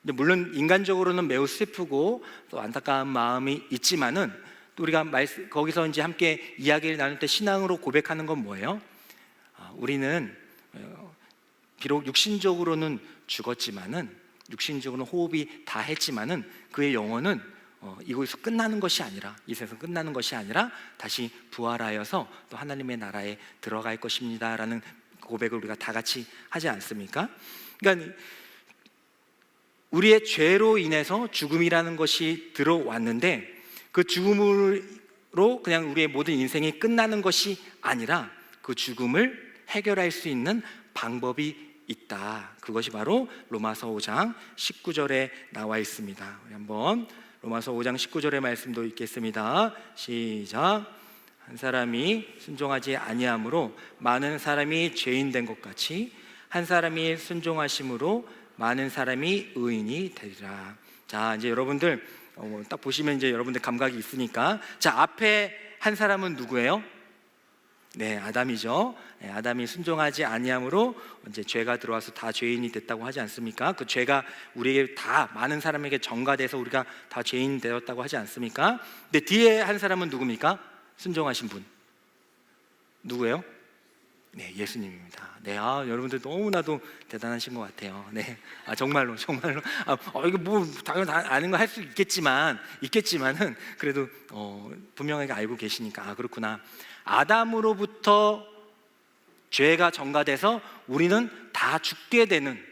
근데 물론 인간적으로는 매우 슬프고 또 안타까운 마음이 있지만은, 또 우리가 거기서 이제 함께 이야기를 나눌 때 신앙으로 고백하는 건 뭐예요? 우리는 비록 육신적으로는 죽었지만은, 육신적으로는 호흡이 다 했지만은 그의 영혼은 이곳에서 끝나는 것이 아니라, 이 세상 끝나는 것이 아니라 다시 부활하여서 또 하나님의 나라에 들어갈 것입니다라는 고백을 우리가 다 같이 하지 않습니까? 그러니까 우리의 죄로 인해서 죽음이라는 것이 들어왔는데, 그 죽음으로 그냥 우리의 모든 인생이 끝나는 것이 아니라 그 죽음을 해결할 수 있는 방법이 있다. 그것이 바로 로마서 5장 19절에 나와 있습니다. 우리 한번 로마서 5장 19절의 말씀도 읽겠습니다. 시작. 한 사람이 순종하지 아니함으로 많은 사람이 죄인 된 것 같이 한 사람이 순종하심으로 많은 사람이 의인이 되리라. 자, 이제 여러분들 딱 보시면 이제 여러분들 감각이 있으니까, 자, 앞에 한 사람은 누구예요? 네, 아담이죠. 네, 아담이 순종하지 아니함으로 이제 죄가 들어와서 다 죄인이 됐다고 하지 않습니까? 그 죄가 우리에게 다, 많은 사람에게 전가돼서 우리가 다 죄인 되었다고 하지 않습니까? 근데 뒤에 한 사람은 누굽니까? 순종하신 분 누구예요? 네, 예수님입니다. 네, 여러분들 너무나도 대단하신 것 같아요. 네, 정말로 이거 뭐 당연히 다 아는 거 할 수 있겠지만은 그래도 분명하게 알고 계시니까 그렇구나. 아담으로부터 죄가 전가돼서 우리는 다 죽게 되는,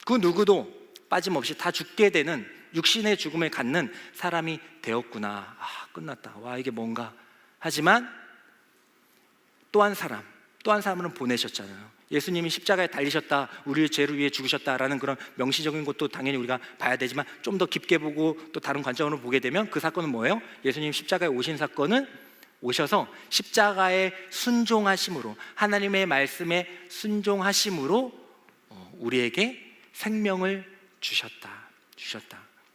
그 누구도 빠짐없이 다 죽게 되는 육신의 죽음을 갖는 사람이 되었구나. 끝났다. 와, 이게 뭔가. 하지만 또 한 사람은 보내셨잖아요. 예수님이 십자가에 달리셨다, 우리의 죄를 위해 죽으셨다라는 그런 명시적인 것도 당연히 우리가 봐야 되지만, 좀 더 깊게 보고 또 다른 관점으로 보게 되면 그 사건은 뭐예요? 예수님 십자가에 오신 사건은, 오셔서 십자가에 순종하심으로, 하나님의 말씀에 순종하심으로 우리에게 생명을 주셨다.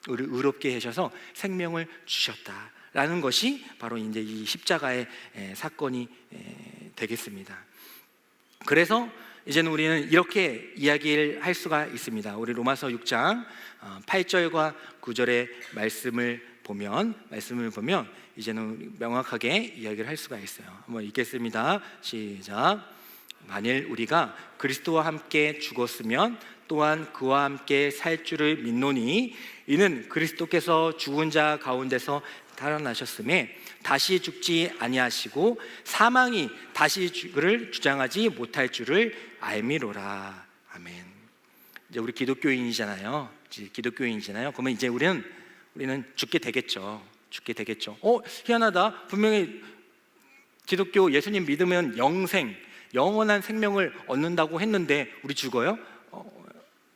우리를 의롭게 하셔서 생명을 주셨다라는 것이 바로 이제 이 십자가의 사건이 되겠습니다. 그래서 이제는 우리는 이렇게 이야기를 할 수가 있습니다. 우리 로마서 6장 8절과 9절의 말씀을 보면 이제는 명확하게 이야기를 할 수가 있어요. 한번 읽겠습니다. 시작. 만일 우리가 그리스도와 함께 죽었으면 또한 그와 함께 살 줄을 믿노니, 이는 그리스도께서 죽은 자 가운데서 살아나셨음에 다시 죽지 아니하시고 사망이 다시 그를 주장하지 못할 줄을 알미로라. 아멘. 이제 우리 기독교인이잖아요. 그러면 이제 우리는 죽게 되겠죠. 희한하다. 분명히 기독교 예수님 믿으면 영원한 생명을 얻는다고 했는데 우리 죽어요?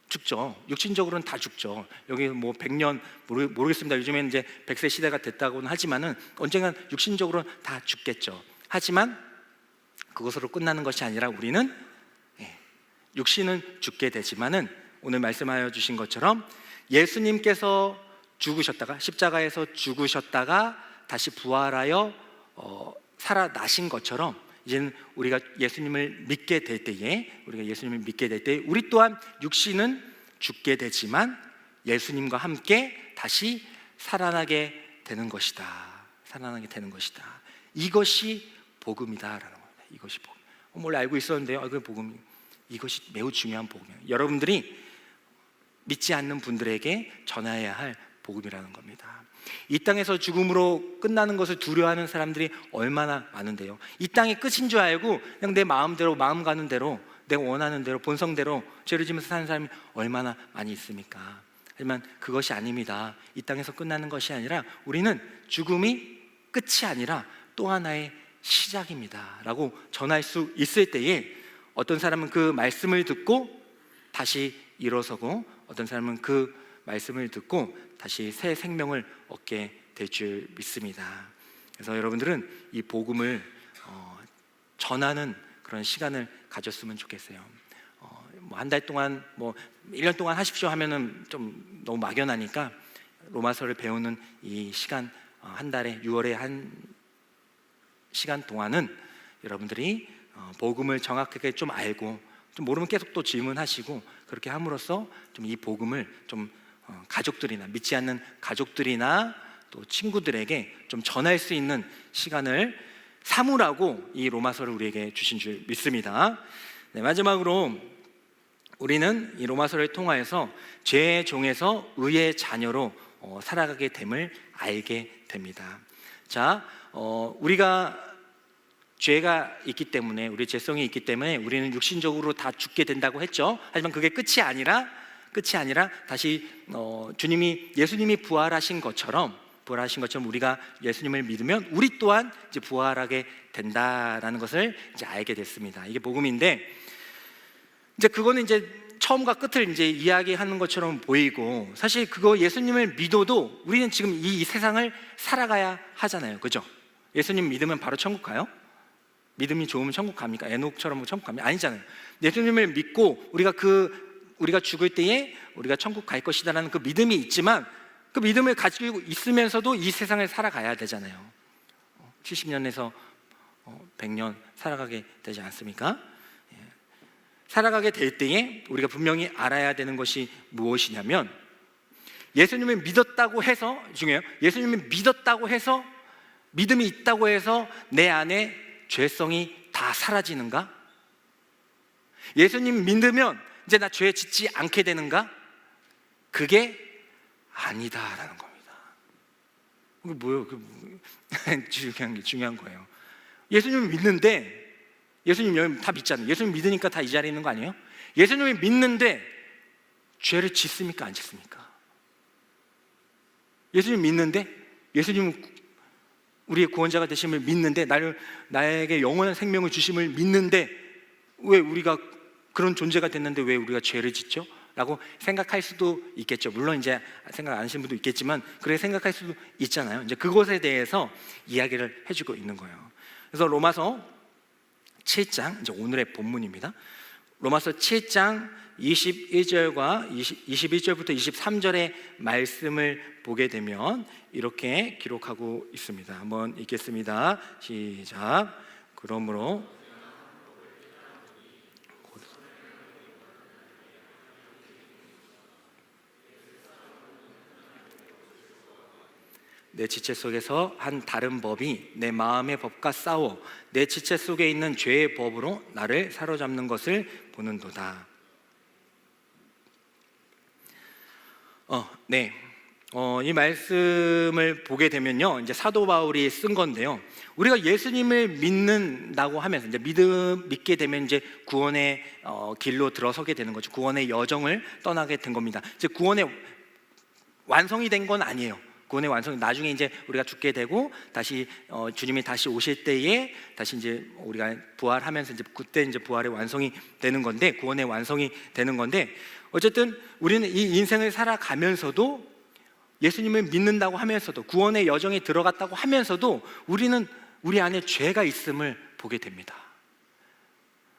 죽죠. 육신적으로는 다 죽죠. 여기 뭐 100년 모르겠습니다. 요즘에는 이제 100세 시대가 됐다고는 하지만은 언젠간 육신적으로는 다 죽겠죠. 하지만 그것으로 끝나는 것이 아니라 우리는 육신은 죽게 되지만은 오늘 말씀하여 주신 것처럼 예수님께서 죽으셨다가, 십자가에서 죽으셨다가 다시 부활하여 살아나신 것처럼, 이제는 우리가 예수님을 믿게 될 때에 우리 또한 육신은 죽게 되지만 예수님과 함께 다시 살아나게 되는 것이다. 이것이 복음이다라는 겁니다. 이것이 복음. 원래 알고 있었는데요. 그 복음, 이것이 매우 중요한 복음이에요. 여러분들이 믿지 않는 분들에게 전해야 할 복음이라는 겁니다. 이 땅에서 죽음으로 끝나는 것을 두려워하는 사람들이 얼마나 많은데요. 이 땅이 끝인 줄 알고 그냥 내 마음대로, 마음 가는 대로, 내가 원하는 대로, 본성대로 죄를 지면서 사는 사람이 얼마나 많이 있습니까? 하지만 그것이 아닙니다. 이 땅에서 끝나는 것이 아니라 우리는 죽음이 끝이 아니라 또 하나의 시작입니다 라고 전할 수 있을 때에, 어떤 사람은 그 말씀을 듣고 다시 일어서고, 어떤 사람은 그 말씀을 듣고 다시 새 생명을 얻게 될 줄 믿습니다. 그래서 여러분들은 이 복음을 전하는 그런 시간을 가졌으면 좋겠어요. 뭐 한 달 동안, 뭐 1년 동안 하십시오 하면은 좀 너무 막연하니까, 로마서를 배우는 이 시간, 한 달에 6월에 한 시간 동안은 여러분들이 복음을 정확하게 좀 알고, 좀 모르면 계속 또 질문하시고, 그렇게 함으로써 좀 이 복음을 좀 가족들이나, 믿지 않는 가족들이나 또 친구들에게 좀 전할 수 있는 시간을 사무라고 이 로마서를 우리에게 주신 줄 믿습니다. 네, 마지막으로 우리는 이 로마서를 통하여서 죄의 종에서 의의 자녀로 살아가게 됨을 알게 됩니다. 자, 우리가 죄가 있기 때문에, 우리 죄성이 있기 때문에 우리는 육신적으로 다 죽게 된다고 했죠. 하지만 그게 끝이 아니라 다시 예수님이 부활하신 것처럼 우리가 예수님을 믿으면 우리 또한 이제 부활하게 된다라는 것을 이제 알게 됐습니다. 이게 복음인데, 이제 그거는 이제 처음과 끝을 이제 이야기하는 것처럼 보이고, 사실 그거 예수님을 믿어도 우리는 지금 이 세상을 살아가야 하잖아요, 그죠? 예수님 믿으면 바로 천국 가요? 믿음이 좋으면 천국 갑니까? 에녹처럼 천국 갑니까? 아니잖아요. 예수님을 믿고 우리가 죽을 때에 우리가 천국 갈 것이다라는 그 믿음이 있지만, 그 믿음을 가지고 있으면서도 이 세상을 살아가야 되잖아요. 70년에서 100년 살아가게 되지 않습니까? 살아가게 될 때에 우리가 분명히 알아야 되는 것이 무엇이냐면, 예수님을 믿었다고 해서, 중요해요. 예수님을 믿었다고 해서, 믿음이 있다고 해서 내 안에 죄성이 다 사라지는가? 예수님 믿으면 이제 나 죄 짓지 않게 되는가? 그게 아니다라는 겁니다. 그게 뭐예요? 중요한 거예요. 예수님을 믿는데, 예수님 여러분 다 믿잖아요. 예수님 믿으니까 다 이 자리에 있는 거 아니에요? 예수님을 믿는데 죄를 짓습니까? 안 짓습니까? 예수님 믿는데, 예수님은 우리의 구원자가 되심을 믿는데, 나에게 영원한 생명을 주심을 믿는데, 왜 우리가 그런 존재가 됐는데 왜 우리가 죄를 짓죠? 라고 생각할 수도 있겠죠. 물론 이제 생각 안 하시는 분도 있겠지만 그렇게 생각할 수도 있잖아요. 이제 그것에 대해서 이야기를 해주고 있는 거예요. 그래서 로마서 7장, 이제 오늘의 본문입니다. 로마서 7장 21절과 21절부터 23절의 말씀을 보게 되면 이렇게 기록하고 있습니다. 한번 읽겠습니다. 시작. 그러므로 내 지체 속에서 한 다른 법이 내 마음의 법과 싸워 내 지체 속에 있는 죄의 법으로 나를 사로잡는 것을 보는도다. 이 말씀을 보게 되면요, 이제 사도 바울이 쓴 건데요. 우리가 예수님을 믿는다고 하면서 이제 믿게 되면 이제 구원의 길로 들어서게 되는 거죠. 구원의 여정을 떠나게 된 겁니다. 이제 구원의 완성이 된 건 아니에요. 구원의 완성, 나중에 이제 우리가 죽게 되고 다시 주님이 다시 오실 때에 다시 이제 우리가 부활하면서 이제 그때 이제 부활의 완성이 되는 건데, 구원의 완성이 되는 건데, 어쨌든 우리는 이 인생을 살아가면서도 예수님을 믿는다고 하면서도 구원의 여정에 들어갔다고 하면서도 우리는 우리 안에 죄가 있음을 보게 됩니다.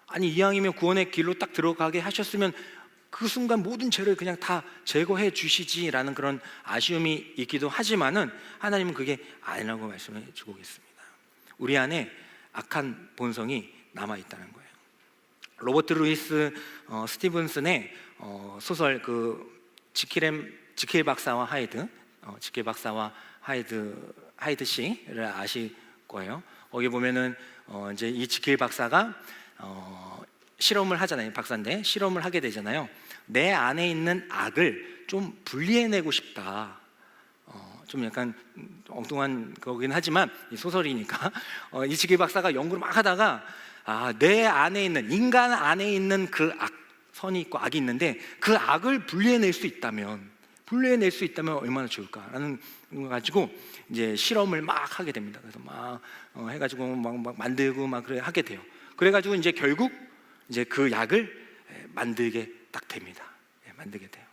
아니, 이왕이면 구원의 길로 딱 들어가게 하셨으면 그 순간 모든 죄를 그냥 다 제거해 주시지라는 그런 아쉬움이 있기도 하지만은 하나님은 그게 아니라고 말씀해 주고 있습니다. 우리 안에 악한 본성이 남아 있다는 거예요. 로버트 루이스 스티븐슨의 소설 그 지킬 박사와 하이드, 하이드 씨를 아실 거예요. 거기 보면은 이제 이 지킬 박사가 실험을 하잖아요. 박사인데 실험을 하게 되잖아요. 내 안에 있는 악을 좀 분리해내고 싶다. 좀 약간 엉뚱한 거긴 하지만 이 소설이니까 이 지킬 박사가 연구를 막 하다가 내 안에 있는, 인간 안에 있는 그 악, 선이 있고 악이 있는데 그 악을 분리해낼 수 있다면 얼마나 좋을까라는 거 가지고 이제 실험을 막 하게 됩니다. 그래서 막 해가지고 막 만들고 막 그래 하게 돼요. 그래가지고 이제 결국 이제 그 약을 만들게 딱 됩니다. 만들게 돼요.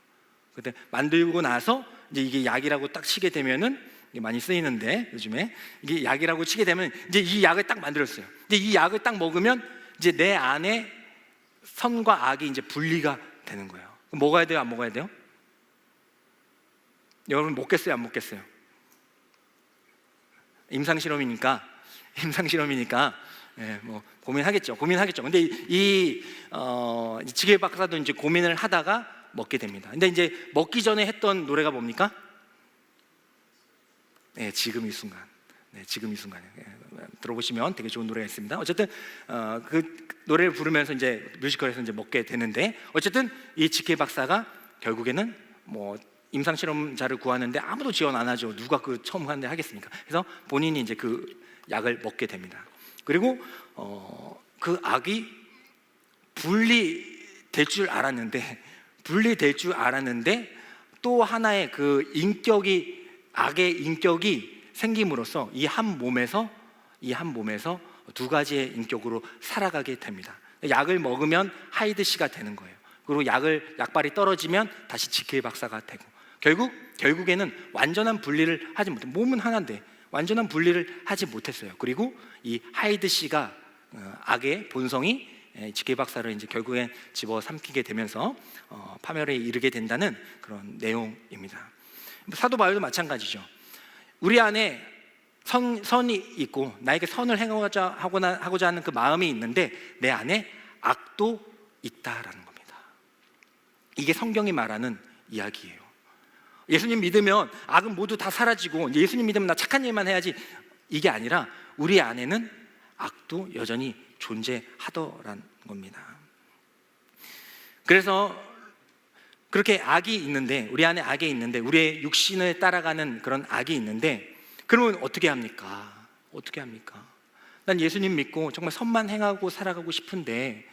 근데 만들고 나서 이제 이게 약이라고 딱 치게 되면은 많이 쓰이는데 요즘에 이게 약이라고 치게 되면 이제 이 약을 딱 만들었어요. 근데 이 약을 딱 먹으면 이제 내 안에 선과 악이 이제 분리가 되는 거예요. 그럼 먹어야 돼요? 안 먹어야 돼요? 여러분 먹겠어요? 안 먹겠어요? 임상 실험이니까 뭐 고민하겠죠. 근데 이 지길 박사도 이제 고민을 하다가 먹게 됩니다. 근데 이제 먹기 전에 했던 노래가 뭡니까? 지금 이 순간. 지금 이 순간이에요. 들어보시면 되게 좋은 노래가 있습니다. 어쨌든 그 노래를 부르면서 이제 뮤지컬에서 이제 먹게 되는데, 어쨌든 이 지케 박사가 결국에는 뭐 임상 실험자를 구하는데 아무도 지원 안 하죠. 누가 그 처음 하는데 하겠습니까? 그래서 본인이 이제 그 약을 먹게 됩니다. 그리고 그 악이 분리될 줄 알았는데 또 하나의 그 인격이, 악의 인격이 생김으로써 이 한 몸에서 두 가지의 인격으로 살아가게 됩니다. 약을 먹으면 하이드 씨가 되는 거예요. 그리고 약발이 떨어지면 다시 지킬 박사가 되고, 결국에는 완전한 분리를 하지 못해, 몸은 하나인데 완전한 분리를 하지 못했어요. 그리고 이 하이드 씨가 악의 본성이 지킬 박사를 이제 결국엔 집어삼키게 되면서 파멸에 이르게 된다는 그런 내용입니다. 사도 바울도 마찬가지죠. 우리 안에 선이 있고 나에게 선을 행하고자 하는 그 마음이 있는데 내 안에 악도 있다라는 겁니다. 이게 성경이 말하는 이야기예요. 예수님 믿으면 악은 모두 다 사라지고, 예수님 믿으면 나 착한 일만 해야지, 이게 아니라 우리 안에는 악도 여전히 존재하더라는 겁니다. 그래서 그렇게 악이 있는데, 우리 안에 악이 있는데, 우리의 육신을 따라가는 그런 악이 있는데, 그러면 어떻게 합니까? 난 예수님 믿고 정말 선만 행하고 살아가고 싶은데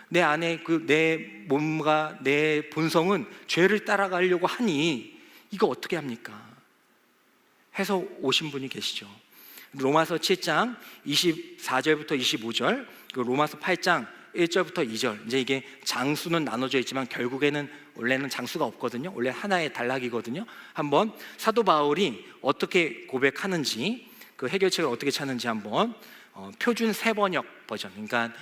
내 안에 내 몸과 내 본성은 죄를 따라가려고 하니 이거 어떻게 합니까? 해서 오신 분이 계시죠. 로마서 7장 24절부터 25절, 로마서 8장 1절부터 2절, 이제 이게 장수는 나눠져 있지만 결국에는 원래는 장수가 없거든요. 원래 하나의 단락이거든요. 한번 사도 바울이 어떻게 고백하는지, 그 해결책을 어떻게 찾는지 한번 표준 세번역 버전, 그러니까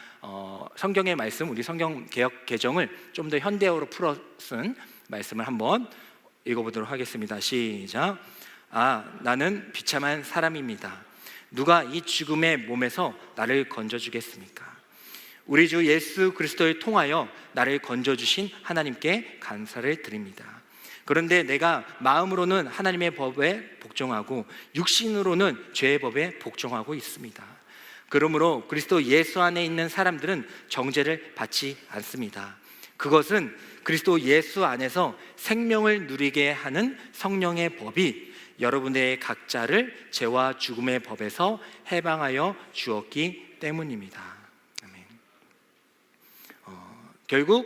성경의 말씀, 우리 성경 개역 개정을 좀 더 현대어로 풀어 쓴 말씀을 한번 읽어보도록 하겠습니다. 시작. 나는 비참한 사람입니다. 누가 이 죽음의 몸에서 나를 건져주겠습니까? 우리 주 예수 그리스도를 통하여 나를 건져주신 하나님께 감사를 드립니다. 그런데 내가 마음으로는 하나님의 법에 복종하고 육신으로는 죄의 법에 복종하고 있습니다. 그러므로 그리스도 예수 안에 있는 사람들은 정죄를 받지 않습니다. 그것은 그리스도 예수 안에서 생명을 누리게 하는 성령의 법이 여러분의 각자를 죄와 죽음의 법에서 해방하여 주었기 때문입니다. 아멘. 결국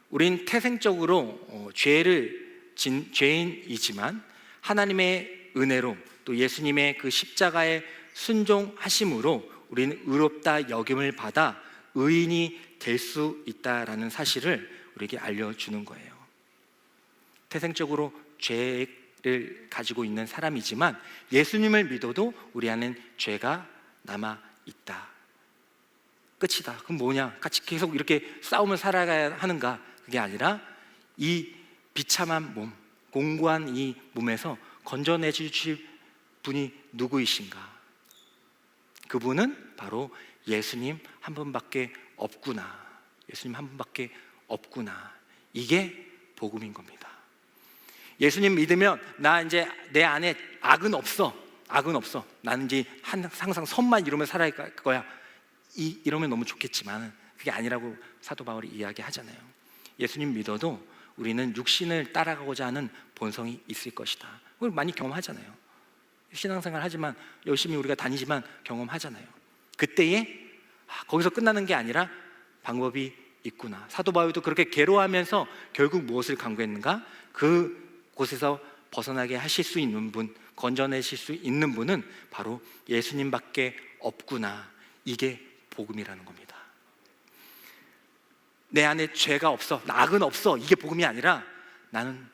우린 태생적으로 죄인이지만 하나님의 은혜로 또 예수님의 그 십자가의 순종하심으로 우리는 의롭다 여김을 받아 의인이 될 수 있다라는 사실을 우리에게 알려주는 거예요. 태생적으로 죄를 가지고 있는 사람이지만 예수님을 믿어도 우리 안엔 죄가 남아있다. 끝이다. 그럼 뭐냐? 같이 계속 이렇게 싸우며 살아가야 하는가? 그게 아니라 이 비참한 몸, 공고한 이 몸에서 건져내 주실 분이 누구이신가? 그분은 바로 예수님 한 분밖에 없구나. 예수님 한 분밖에 없구나. 이게 복음인 겁니다. 예수님 믿으면 나 이제 내 안에 악은 없어. 나는 이제 항상 선만 이루며 살아갈 거야. 이러면 너무 좋겠지만 그게 아니라고 사도 바울이 이야기하잖아요. 예수님 믿어도 우리는 육신을 따라가고자 하는 본성이 있을 것이다. 그걸 많이 경험하잖아요. 신앙생활 하지만 열심히 우리가 다니지만 경험하잖아요. 그때에 거기서 끝나는 게 아니라 방법이 있구나. 사도 바울도 그렇게 괴로워하면서 결국 무엇을 강구했는가? 그곳에서 벗어나게 하실 수 있는 분, 건져내실 수 있는 분은 바로 예수님밖에 없구나. 이게 복음이라는 겁니다. 내 안에 죄가 없어, 악은 없어, 이게 복음이 아니라 나는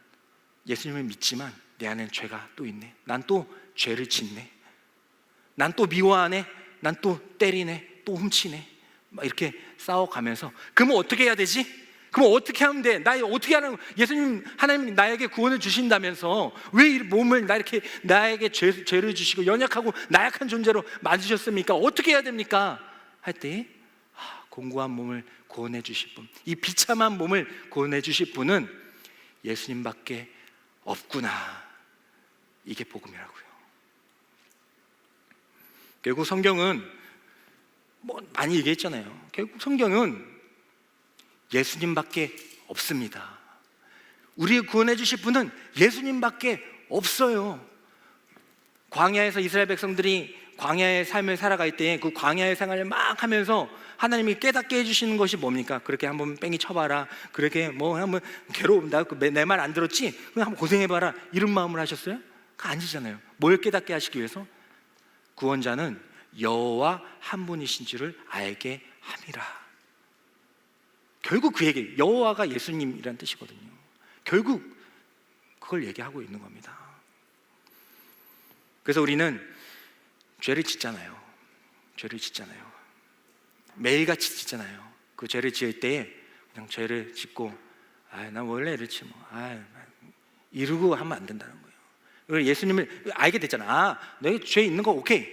예수님을 믿지만 내 안에는 죄가 또 있네. 난 또 죄를 짓네. 난 또 미워하네. 난 또 때리네. 또 훔치네. 막 이렇게 싸워가면서, 그러면 어떻게 해야 되지? 그럼 어떻게 하면 돼? 나 어떻게 하는? 예수님, 하나님 나에게 구원을 주신다면서 왜 이 몸을 나에게 죄를 주시고 연약하고 나약한 존재로 만드셨습니까? 어떻게 해야 됩니까? 할 때 공고한 몸을 구원해 주실 분, 이 비참한 몸을 구원해 주실 분은 예수님밖에 없구나. 이게 복음이라고요. 결국 성경은 뭐 많이 얘기했잖아요. 결국 성경은 예수님밖에 없습니다. 우리를 구원해 주실 분은 예수님밖에 없어요. 광야에서 이스라엘 백성들이 광야의 삶을 살아갈 때 그 광야의 생활을 막 하면서 하나님이 깨닫게 해주시는 것이 뭡니까? 그렇게 한번 뺑이 쳐봐라, 그렇게 뭐 한번 괴로운다, 내 말 안 들었지? 그냥 한번 고생해봐라, 이런 마음을 하셨어요? 그거 아니잖아요. 뭘 깨닫게 하시기 위해서? 구원자는 여호와 한 분이신 줄을 알게 함이라. 결국 그 얘기, 여호와가 예수님이란 뜻이거든요. 결국 그걸 얘기하고 있는 겁니다. 그래서 우리는 죄를 짓잖아요. 죄를 짓잖아요. 매일같이 짓잖아요. 그 죄를 지을 때에 그냥 죄를 짓고, 난 원래 이렇지 뭐, 이러고 하면 안 된다는 거예요. 그리고 예수님을 알게 됐잖아. 내가 죄 있는 거 오케이,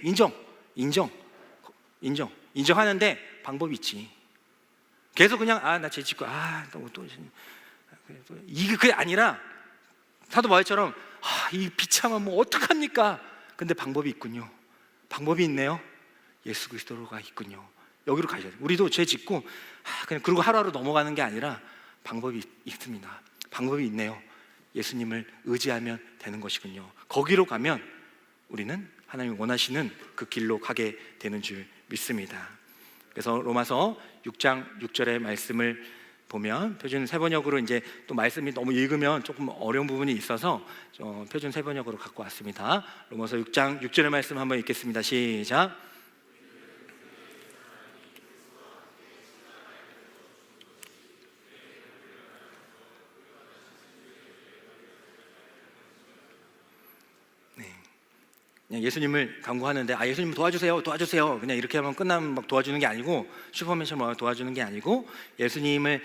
인정하는데 방법이 있지. 계속 그냥 나 죄 짓고 또 이게 그게 아니라 사도 바울처럼 이 비참한 뭐 어떡합니까? 근데 방법이 있군요. 방법이 있네요. 예수 그리스도로가 있군요. 여기로 가셔야 돼요. 우리도 죄 짓고 그냥 그러고 하루하루 넘어가는 게 아니라 방법이 있습니다. 방법이 있네요. 예수님을 의지하면 되는 것이군요. 거기로 가면 우리는 하나님이 원하시는 그 길로 가게 되는 줄 믿습니다. 그래서 로마서 6장 6절의 말씀을 보면 표준 세번역으로 이제 또 말씀이 너무 읽으면 조금 어려운 부분이 있어서 표준 세번역으로 갖고 왔습니다. 로마서 6장 6절의 말씀 한번 읽겠습니다. 시작. 그냥 예수님을 간구하는데 예수님 도와주세요 그냥 이렇게 하면 끝나면 막 도와주는 게 아니고, 슈퍼맨처럼 도와주는 게 아니고, 예수님을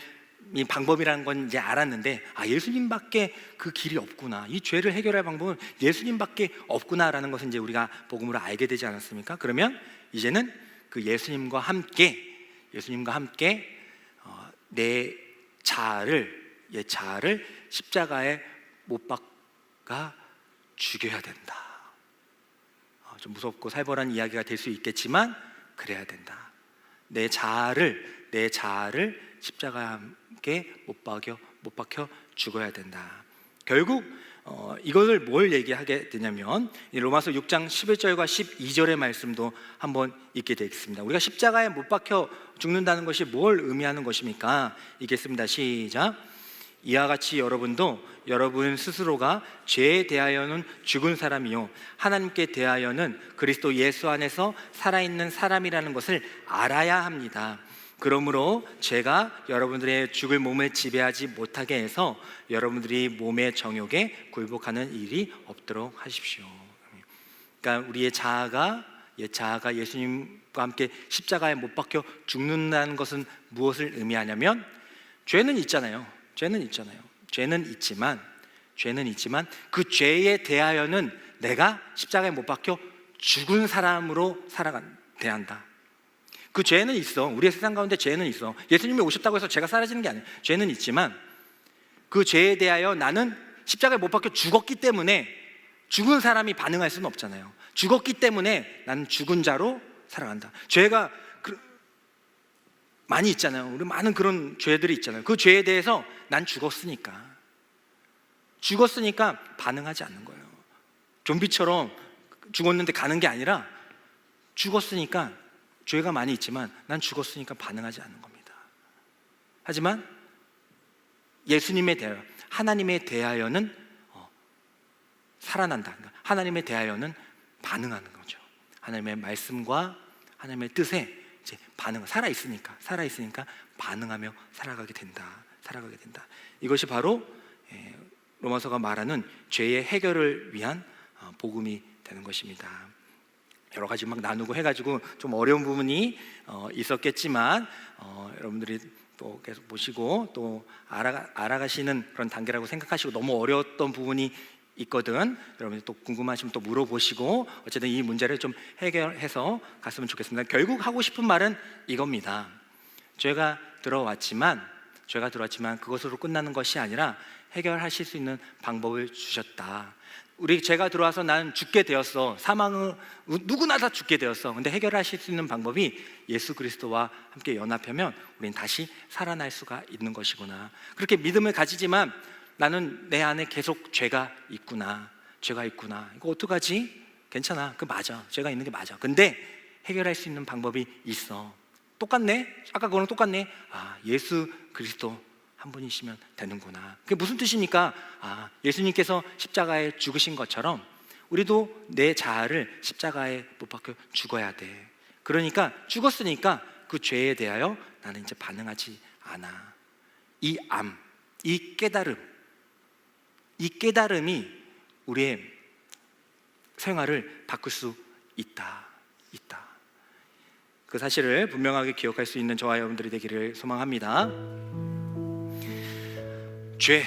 이 방법이라는 건 이제 알았는데 예수님밖에 그 길이 없구나, 이 죄를 해결할 방법은 예수님밖에 없구나라는 것을 이제 우리가 복음으로 알게 되지 않았습니까? 그러면 이제는 그 예수님과 함께 내 자아를 십자가에 못 박아 죽여야 된다. 좀 무섭고 살벌한 이야기가 될 수 있겠지만 그래야 된다. 내 자아를 십자가에 함께 못 박혀 죽어야 된다. 결국 이것을 뭘 얘기하게 되냐면 로마서 6장 11절과 12절의 말씀도 한번 읽게 되겠습니다. 우리가 십자가에 못 박혀 죽는다는 것이 뭘 의미하는 것입니까? 읽겠습니다. 시작. 이와 같이 여러분도 여러분 스스로가 죄에 대하여는 죽은 사람이요 하나님께 대하여는 그리스도 예수 안에서 살아있는 사람이라는 것을 알아야 합니다. 그러므로 죄가 여러분들의 죽을 몸을 지배하지 못하게 해서 여러분들이 몸의 정욕에 굴복하는 일이 없도록 하십시오. 그러니까 우리의 자아가 예수님과 함께 십자가에 못 박혀 죽는다는 것은 무엇을 의미하냐면 죄는 있잖아요. 죄는 있지만 그 죄에 대하여는 내가 십자가에 못 박혀 죽은 사람으로 살아가야 한다. 그 죄는 있어. 우리의 세상 가운데 죄는 있어. 예수님이 오셨다고 해서 죄가 사라지는 게 아니에요. 죄는 있지만 그 죄에 대하여 나는 십자가에 못 박혀 죽었기 때문에, 죽은 사람이 반응할 수는 없잖아요. 죽었기 때문에 나는 죽은 자로 살아간다. 죄가 많이 있잖아요. 우리 많은 그런 죄들이 있잖아요. 그 죄에 대해서 난 죽었으니까 반응하지 않는 거예요. 좀비처럼 죽었는데 가는 게 아니라 죽었으니까, 죄가 많이 있지만 난 죽었으니까 반응하지 않는 겁니다. 하지만 예수님에 대하여, 하나님에 대하여는 살아난다. 하나님에 대하여는 반응하는 거죠. 하나님의 말씀과 하나님의 뜻에 이제 살아있으니까 반응하며 살아가게 된다. 이것이 바로 로마서가 말하는 죄의 해결을 위한 복음이 되는 것입니다. 여러 가지 막 나누고 해가지고 좀 어려운 부분이 있었겠지만 여러분들이 또 계속 보시고 또 알아가시는 그런 단계라고 생각하시고, 너무 어려웠던 부분이 있거든. 여러분들 또 궁금하시면 또 물어보시고 어쨌든 이 문제를 좀 해결해서 갔으면 좋겠습니다. 결국 하고 싶은 말은 이겁니다. 죄가 들어왔지만 그것으로 끝나는 것이 아니라 해결하실 수 있는 방법을 주셨다. 우리 죄가 들어와서 나는 죽게 되었어. 사망은 누구나 다 죽게 되었어. 근데 해결하실 수 있는 방법이 예수 그리스도와 함께 연합하면 우리는 다시 살아날 수가 있는 것이구나. 그렇게 믿음을 가지지만 나는 내 안에 계속 죄가 있구나. 이거 어떡하지? 괜찮아. 그 맞아. 죄가 있는 게 맞아. 근데 해결할 수 있는 방법이 있어. 똑같네? 아까 그거랑 똑같네? 예수 그리스도 한 분이시면 되는구나. 그게 무슨 뜻입니까? 예수님께서 십자가에 죽으신 것처럼 우리도 내 자아를 십자가에 못 박혀 죽어야 돼. 그러니까 죽었으니까 그 죄에 대하여 나는 이제 반응하지 않아. 이 깨달음이 우리의 생활을 바꿀 수 있다. 그 사실을 분명하게 기억할 수 있는 저와 여러분들이 되기를 소망합니다. 죄,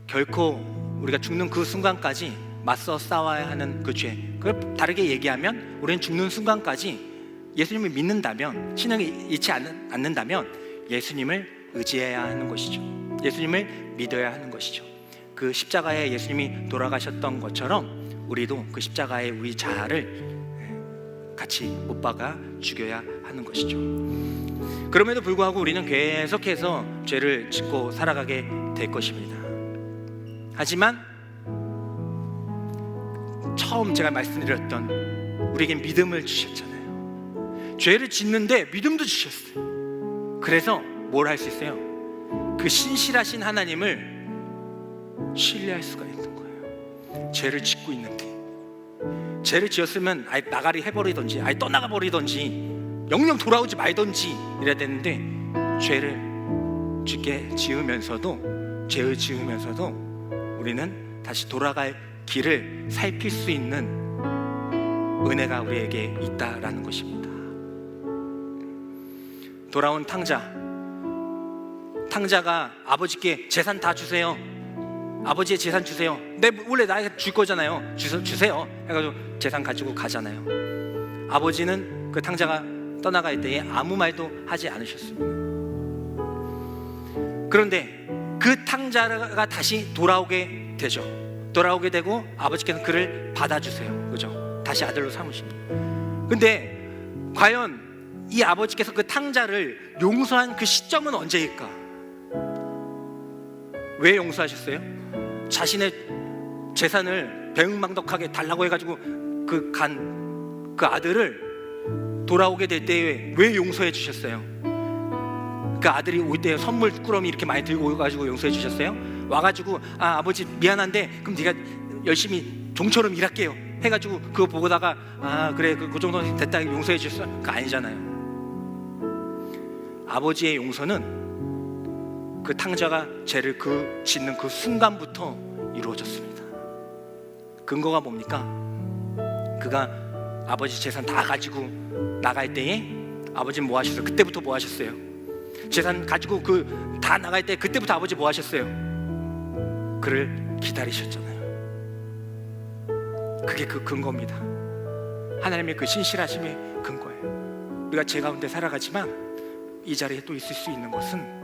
결코 우리가 죽는 그 순간까지 맞서 싸워야 하는 그 죄, 그걸 다르게 얘기하면 우리는 죽는 순간까지 예수님을 믿는다면, 신앙을 잃지 않는다면 예수님을 의지해야 하는 것이죠. 예수님을 믿어야 하는 것이죠. 그 십자가에 예수님이 돌아가셨던 것처럼 우리도 그 십자가에 우리 자아를 같이 못 박아 죽여야 하는 것이죠. 그럼에도 불구하고 우리는 계속해서 죄를 짓고 살아가게 될 것입니다. 하지만 처음 제가 말씀드렸던 우리에게 믿음을 주셨잖아요. 죄를 짓는데 믿음도 주셨어요. 그래서 뭘 할 수 있어요? 그 신실하신 하나님을 신뢰할 수가 있는 거예요. 죄를 짓고 있는데, 죄를 지었으면 아예 나가리 해버리던지 아예 떠나가 버리던지 영영 돌아오지 말던지 이래야 되는데, 죄를 죄를 지으면서도 우리는 다시 돌아갈 길을 살필 수 있는 은혜가 우리에게 있다라는 것입니다. 돌아온 탕자가 아버지께 재산 다 주세요. 아버지의 재산 주세요. 원래 나에게 줄 거잖아요. 주세요 해가지고 재산 가지고 가잖아요. 아버지는 그 탕자가 떠나갈 때에 아무 말도 하지 않으셨습니다. 그런데 그 탕자가 다시 돌아오게 되죠. 돌아오게 되고 아버지께서 그를 받아주세요. 그죠? 다시 아들로 삼으십니다. 근데 과연 이 아버지께서 그 탕자를 용서한 그 시점은 언제일까? 왜 용서하셨어요? 자신의 재산을 배은망덕하게 달라고 해가지고 그 아들을 돌아오게 될 때에 왜 용서해 주셨어요? 그 아들이 올 때 선물 꾸러미 이렇게 많이 들고 오가지고 용서해 주셨어요? 와가지고 아버지 미안한데 그럼 네가 열심히 종처럼 일할게요 해가지고 그거 보고다가 그래 그 정도는 됐다 용서해 주셨어? 그거 아니잖아요. 아버지의 용서는 그 탕자가 죄를 짓는 그 순간부터 이루어졌습니다. 근거가 뭡니까? 그가 아버지 재산 다 가지고 나갈 때에 아버지는 뭐 하셨어요? 그때부터 뭐 하셨어요? 재산 가지고 다 나갈 때 그때부터 아버지 뭐 하셨어요? 그를 기다리셨잖아요. 그게 그 근거입니다. 하나님의 그 신실하심의 근거예요. 우리가 죄 가운데 살아가지만 이 자리에 또 있을 수 있는 것은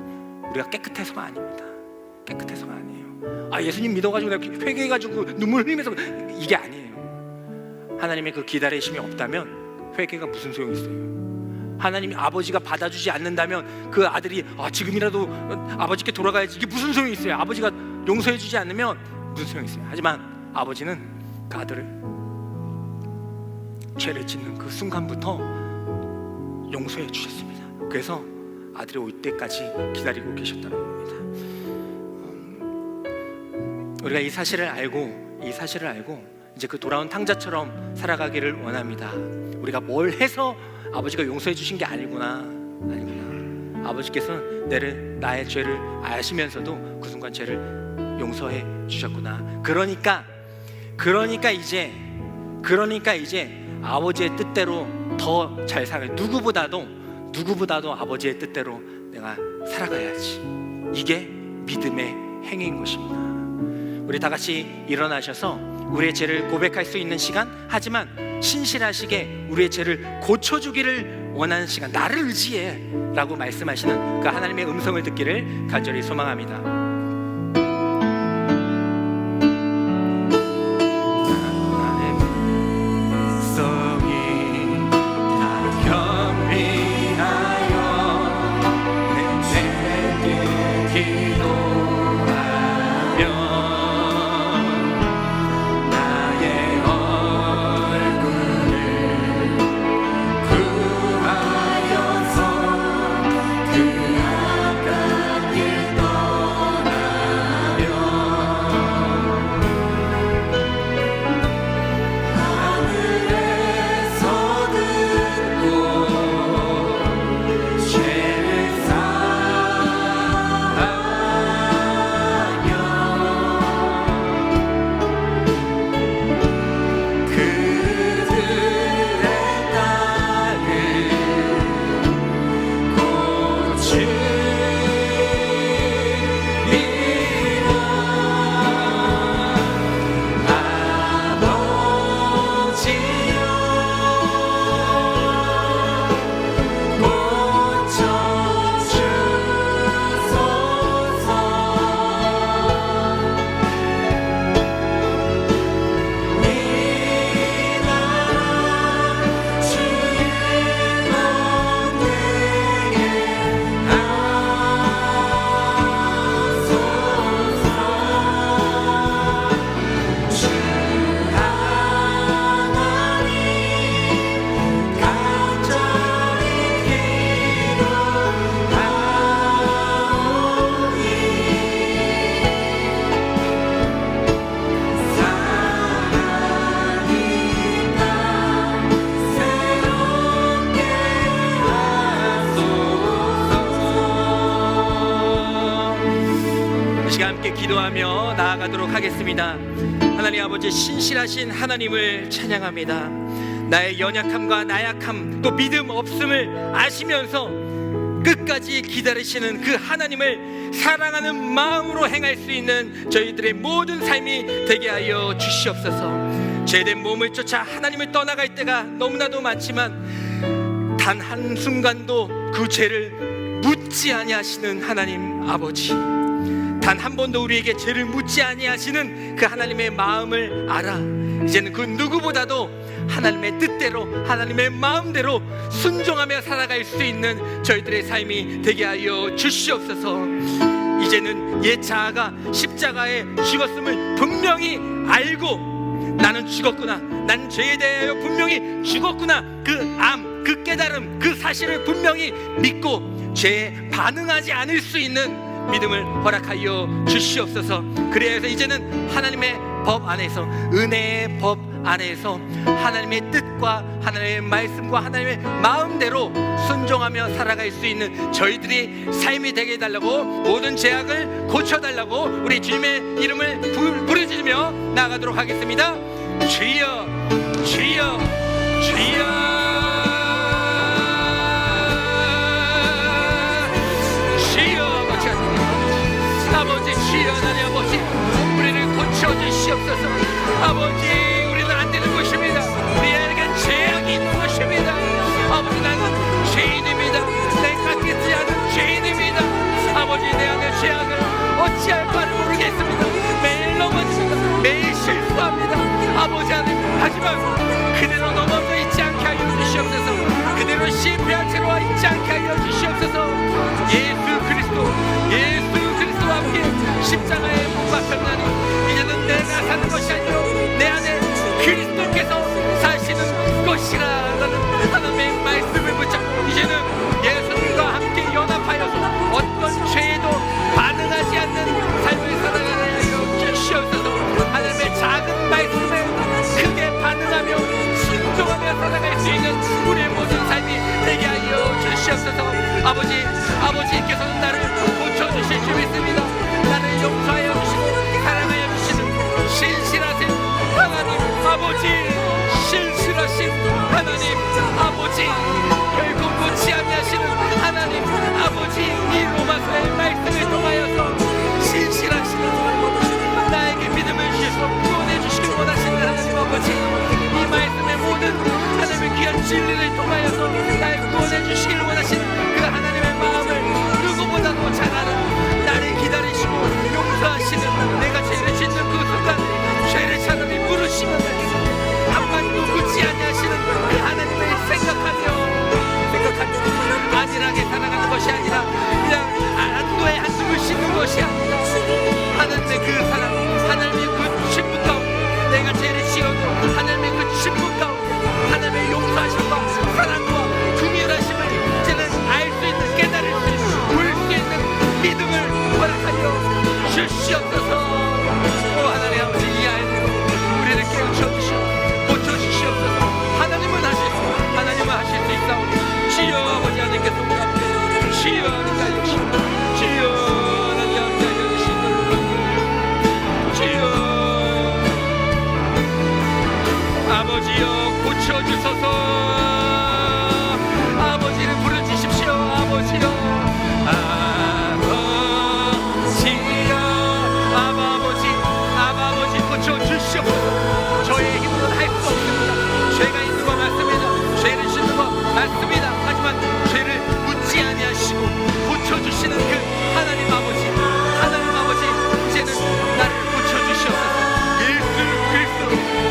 우리가 깨끗해서가 아닙니다. 깨끗해서가 아니에요. 예수님 믿어가지고 내가 회개해가지고 눈물 흘리면서 이게 아니에요. 하나님의 그 기다리심이 없다면 회개가 무슨 소용이 있어요? 하나님이 아버지가 받아주지 않는다면 그 아들이 지금이라도 아버지께 돌아가야지, 이게 무슨 소용이 있어요? 아버지가 용서해주지 않으면 무슨 소용이 있어요? 하지만 아버지는 그 아들을 죄를 짓는 그 순간부터 용서해 주셨습니다. 그래서 아들이 올 때까지 기다리고 계셨다는 겁니다. 우리가 이 사실을 알고 이제 그 돌아온 탕자처럼 살아가기를 원합니다. 우리가 뭘 해서 아버지가 용서해 주신 게 아니구나. 아버지께서는 나의 죄를 아시면서도 그 순간 죄를 용서해 주셨구나. 그러니까 이제 아버지의 뜻대로 더 잘 살아요. 누구보다도 아버지의 뜻대로 내가 살아가야지. 이게 믿음의 행위인 것입니다. 우리 다 같이 일어나셔서 우리의 죄를 고백할 수 있는 시간, 하지만 신실하시게 우리의 죄를 고쳐주기를 원하는 시간, 나를 의지해 라고 말씀하시는 그 하나님의 음성을 듣기를 간절히 소망합니다. 함께 기도하며 나아가도록 하겠습니다. 하나님 아버지, 신실하신 하나님을 찬양합니다. 나의 연약함과 나약함, 또 믿음 없음을 아시면서 끝까지 기다리시는 그 하나님을 사랑하는 마음으로 행할 수 있는 저희들의 모든 삶이 되게 하여 주시옵소서. 죄된 몸을 쫓아 하나님을 떠나갈 때가 너무나도 많지만 단 한순간도 그 죄를 묻지 아니하시는 하나님 아버지, 단 한 번도 우리에게 죄를 묻지 아니하시는 그 하나님의 마음을 알아 이제는 그 누구보다도 하나님의 뜻대로, 하나님의 마음대로 순종하며 살아갈 수 있는 저희들의 삶이 되게 하여 주시옵소서. 이제는 옛 자아가 십자가에 죽었음을 분명히 알고, 나는 죽었구나, 난 죄에 대하여 분명히 죽었구나, 그 암, 그 깨달음, 그 사실을 분명히 믿고 죄에 반응하지 않을 수 있는 믿음을 허락하여 주시옵소서. 그래야 해서 이제는 하나님의 법 안에서, 은혜의 법 안에서 하나님의 뜻과 하나님의 말씀과 하나님의 마음대로 순종하며 살아갈 수 있는 저희들이 삶이 되게 해달라고, 모든 죄악을 고쳐달라고 우리 주님의 이름을 부르짖으며 나아가도록 하겠습니다. 주여, 주여, 주여. 아버지, 주여, 하나님 아버지, 우리를 고쳐주시옵소서. 아버지, 우리는 안 되는 것입니다. 우리에겐 죄악이 있는 것입니다. 아버지, 나는 죄인입니다. 내가 깨지 않은 죄인입니다. 아버지, 내 안의 죄악을 어찌할 바를 모르겠습니다. 매일 넘어집니다. 매일 실수합니다. 아버지 하나님, 하지만 그대로 넘어져 있지 않게 하여 주시옵소서. 그대로 실패한 채로 있지 않게 하여 주시옵소서. 예수 그리스도, 예수 그리스도와 함께 십자가에 못 박혔나니 이제는 내가 사는 것이 아니라 내 안에 그리스도께서 사시는 것이라는 하나님의 말씀을 붙잡고 이제는 예수님과 함께 연합하여서 어떤 죄에도 반응하지 않는 삶을 살아가게 하여 주시옵소서. 하나님의 작은 말씀에 크게 반응하며 순종하며 살아갈 수 있는 우리의 모든 삶이 되게 하여 주시옵소서. 아버지, 아버지께서는 나를 고쳐주실 줄 믿습니다. 나를 용서하여 주시고 사랑하여 주시는 신실하신 하나님 아버지, 신실하신 하나님 아버지, 결국 놓지 아니하시는 하나님 아버지, 이 로마서의 말씀을 통하여서 신실하신 하나님, 나에게 믿음을 주셔서 구원해 주시길 원하시는 하나님 아버지, 이 말씀의 모든 하나님의 귀한 진리를 통하여서 나를 구원해 주시길 원하시는 그 하나님의 마음을 누구보다도 잘 알아 나를 기다리시고 용서하시는, 내가 죄를 짓는 그 순간 죄를 차라리 물으시면 한마디도 묻지 아니하시는 그 하나님을 생각하며 안일하게 살아가는 것이 아니라 그냥 안도에 한숨을 쉬는 것이 아니라 하나님의 그 사랑, 하나님의 그 신분 가운데 내가 죄를 지어도 하나님의 그 신분 가운데 하나님의 용서하심과 사랑과 긍휼하심을 이제는 알 수 있는, 깨달을 수 있는, 볼 수 있는 믿음을 허락하여 주시옵소서. 오 하나님 아버지, 이 아이들로 우리를 깨우쳐주시오, 고쳐주시옵소서. 하나님은 하실 수 있사오니 주여 아버지, 하나님께서 우리 앞에 주여 하나님 알려주시오, 주여 하나님 알려주시오, 주여 아버지여 고쳐주소서. 아버지를 부르주십시오. 아버지여, 아버지 고쳐주시옵소서. 저의 힘으로는 할 수 없습니다. 죄가 있는 거 맞습니다. 죄를 짓는 거 맞습니다. 하지만 죄를 묻지 아니하시고 고쳐주시는 그 하나님 아버지, 하나님 아버지, 이제는 나를 고쳐주시옵소서. 예수 그리스도,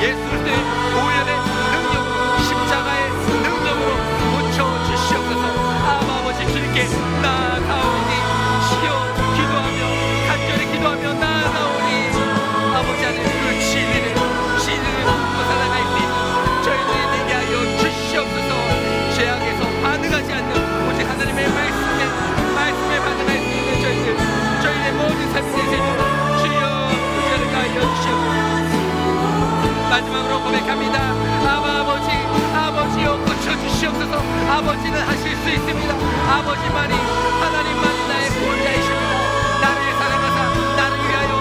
예수 그리스도의 보혈의 능력으로, 십자가의 능력으로 고쳐주시옵소서. 아버지, 주님께 나아가오니 주여, 기도하며 간절히 기도하며 나아가오니 아버지 하나님, 그 진리를 믿고 살아갈 수 있는 저희들이 되게 하여 주시옵소서. 죄악에서 반응하지 않는 오직 하나님의 말씀에 반응할 수 있는 저희의 모든 삶이 되게 주여 은혜를 가하여 주시옵소서. 마지막으로 고백합니다. 아버지여 고쳐주시옵소서. 아버지는 하실 수 있습니다. 아버지만이, 하나님만이 나의 구원자이십니다. 나를 사랑하사 나를 위하여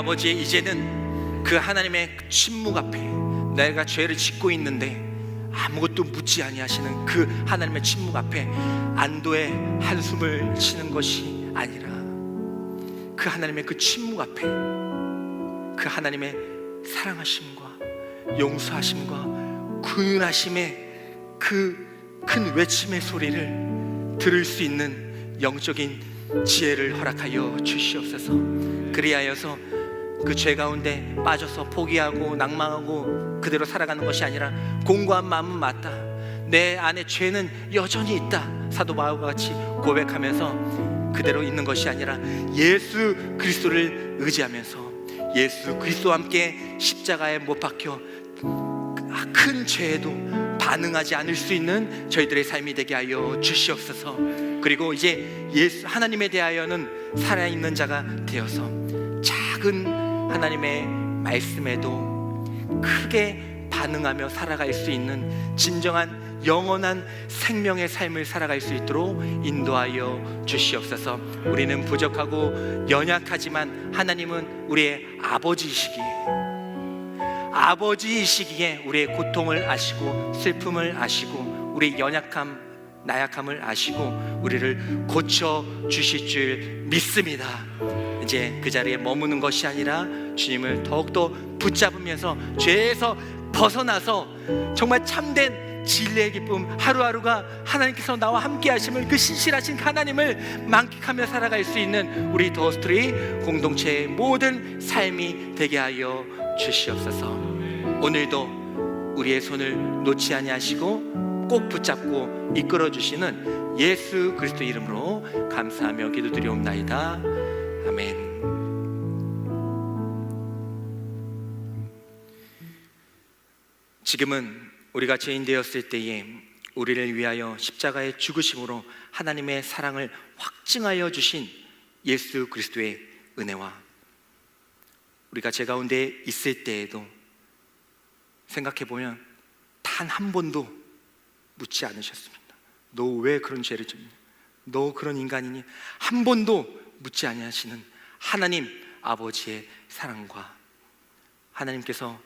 아버지, 이제는 그 하나님의 침묵 앞에 내가 죄를 짓고 있는데 아무것도 묻지 아니하시는 그 하나님의 침묵 앞에 안도의 한숨을 쉬는 것이 아니라 그 하나님의 그 침묵 앞에 그 하나님의 사랑하심과 용서하심과 긍휼하심의 그 큰 외침의 소리를 들을 수 있는 영적인 지혜를 허락하여 주시옵소서. 그리하여서 그 죄 가운데 빠져서 포기하고 낭망하고 그대로 살아가는 것이 아니라 공고한 마음은 맞다, 내 안에 죄는 여전히 있다, 사도 바울과 같이 고백하면서 그대로 있는 것이 아니라 예수 그리스도를 의지하면서 예수 그리스도와 함께 십자가에 못 박혀 큰 죄에도 반응하지 않을 수 있는 저희들의 삶이 되게 하여 주시옵소서. 그리고 이제 예수 하나님에 대하여는 살아있는 자가 되어서 작은 하나님의 말씀에도 크게 반응하며 살아갈 수 있는 진정한 영원한 생명의 삶을 살아갈 수 있도록 인도하여 주시옵소서. 우리는 부족하고 연약하지만 하나님은 우리의 아버지이시기에 우리의 고통을 아시고 슬픔을 아시고 우리의 연약함, 나약함을 아시고 우리를 고쳐 주실 줄 믿습니다. 이제 그 자리에 머무는 것이 아니라 주님을 더욱더 붙잡으면서 죄에서 벗어나서 정말 참된 진리의 기쁨, 하루하루가 하나님께서 나와 함께 하심을, 그 신실하신 하나님을 만끽하며 살아갈 수 있는 우리 더스트리 공동체의 모든 삶이 되게 하여 주시옵소서. 오늘도 우리의 손을 놓지 아니하시고 꼭 붙잡고 이끌어 주시는 예수 그리스도 이름으로 감사하며 기도드리옵나이다. 아멘. 지금은 우리가 죄인 되었을 때에 우리를 위하여 십자가의 죽으심으로 하나님의 사랑을 확증하여 주신 예수 그리스도의 은혜와 우리가 죄 가운데 있을 때에도 생각해보면 단 한 번도 묻지 않으셨습니다. 너 왜 그런 죄를 짓냐? 너 그런 인간이니? 한 번도 묻지 아니하시는 하나님 아버지의 사랑과 하나님께서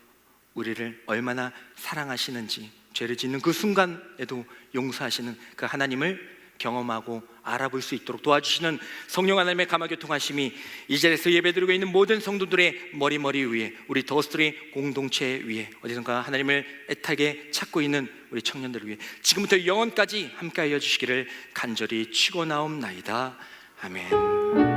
우리를 얼마나 사랑하시는지, 죄를 짓는 그 순간에도 용서하시는 그 하나님을 경험하고 알아볼 수 있도록 도와주시는 성령 하나님의 감화교통하심이 이 자리에서 예배드리고 있는 모든 성도들의 머리 위에, 우리 더스트리 공동체 위에, 어디선가 하나님을 애타게 찾고 있는 우리 청년들 위해 지금부터 영원까지 함께하여 주시기를 간절히 축원하옵나이다. 아멘.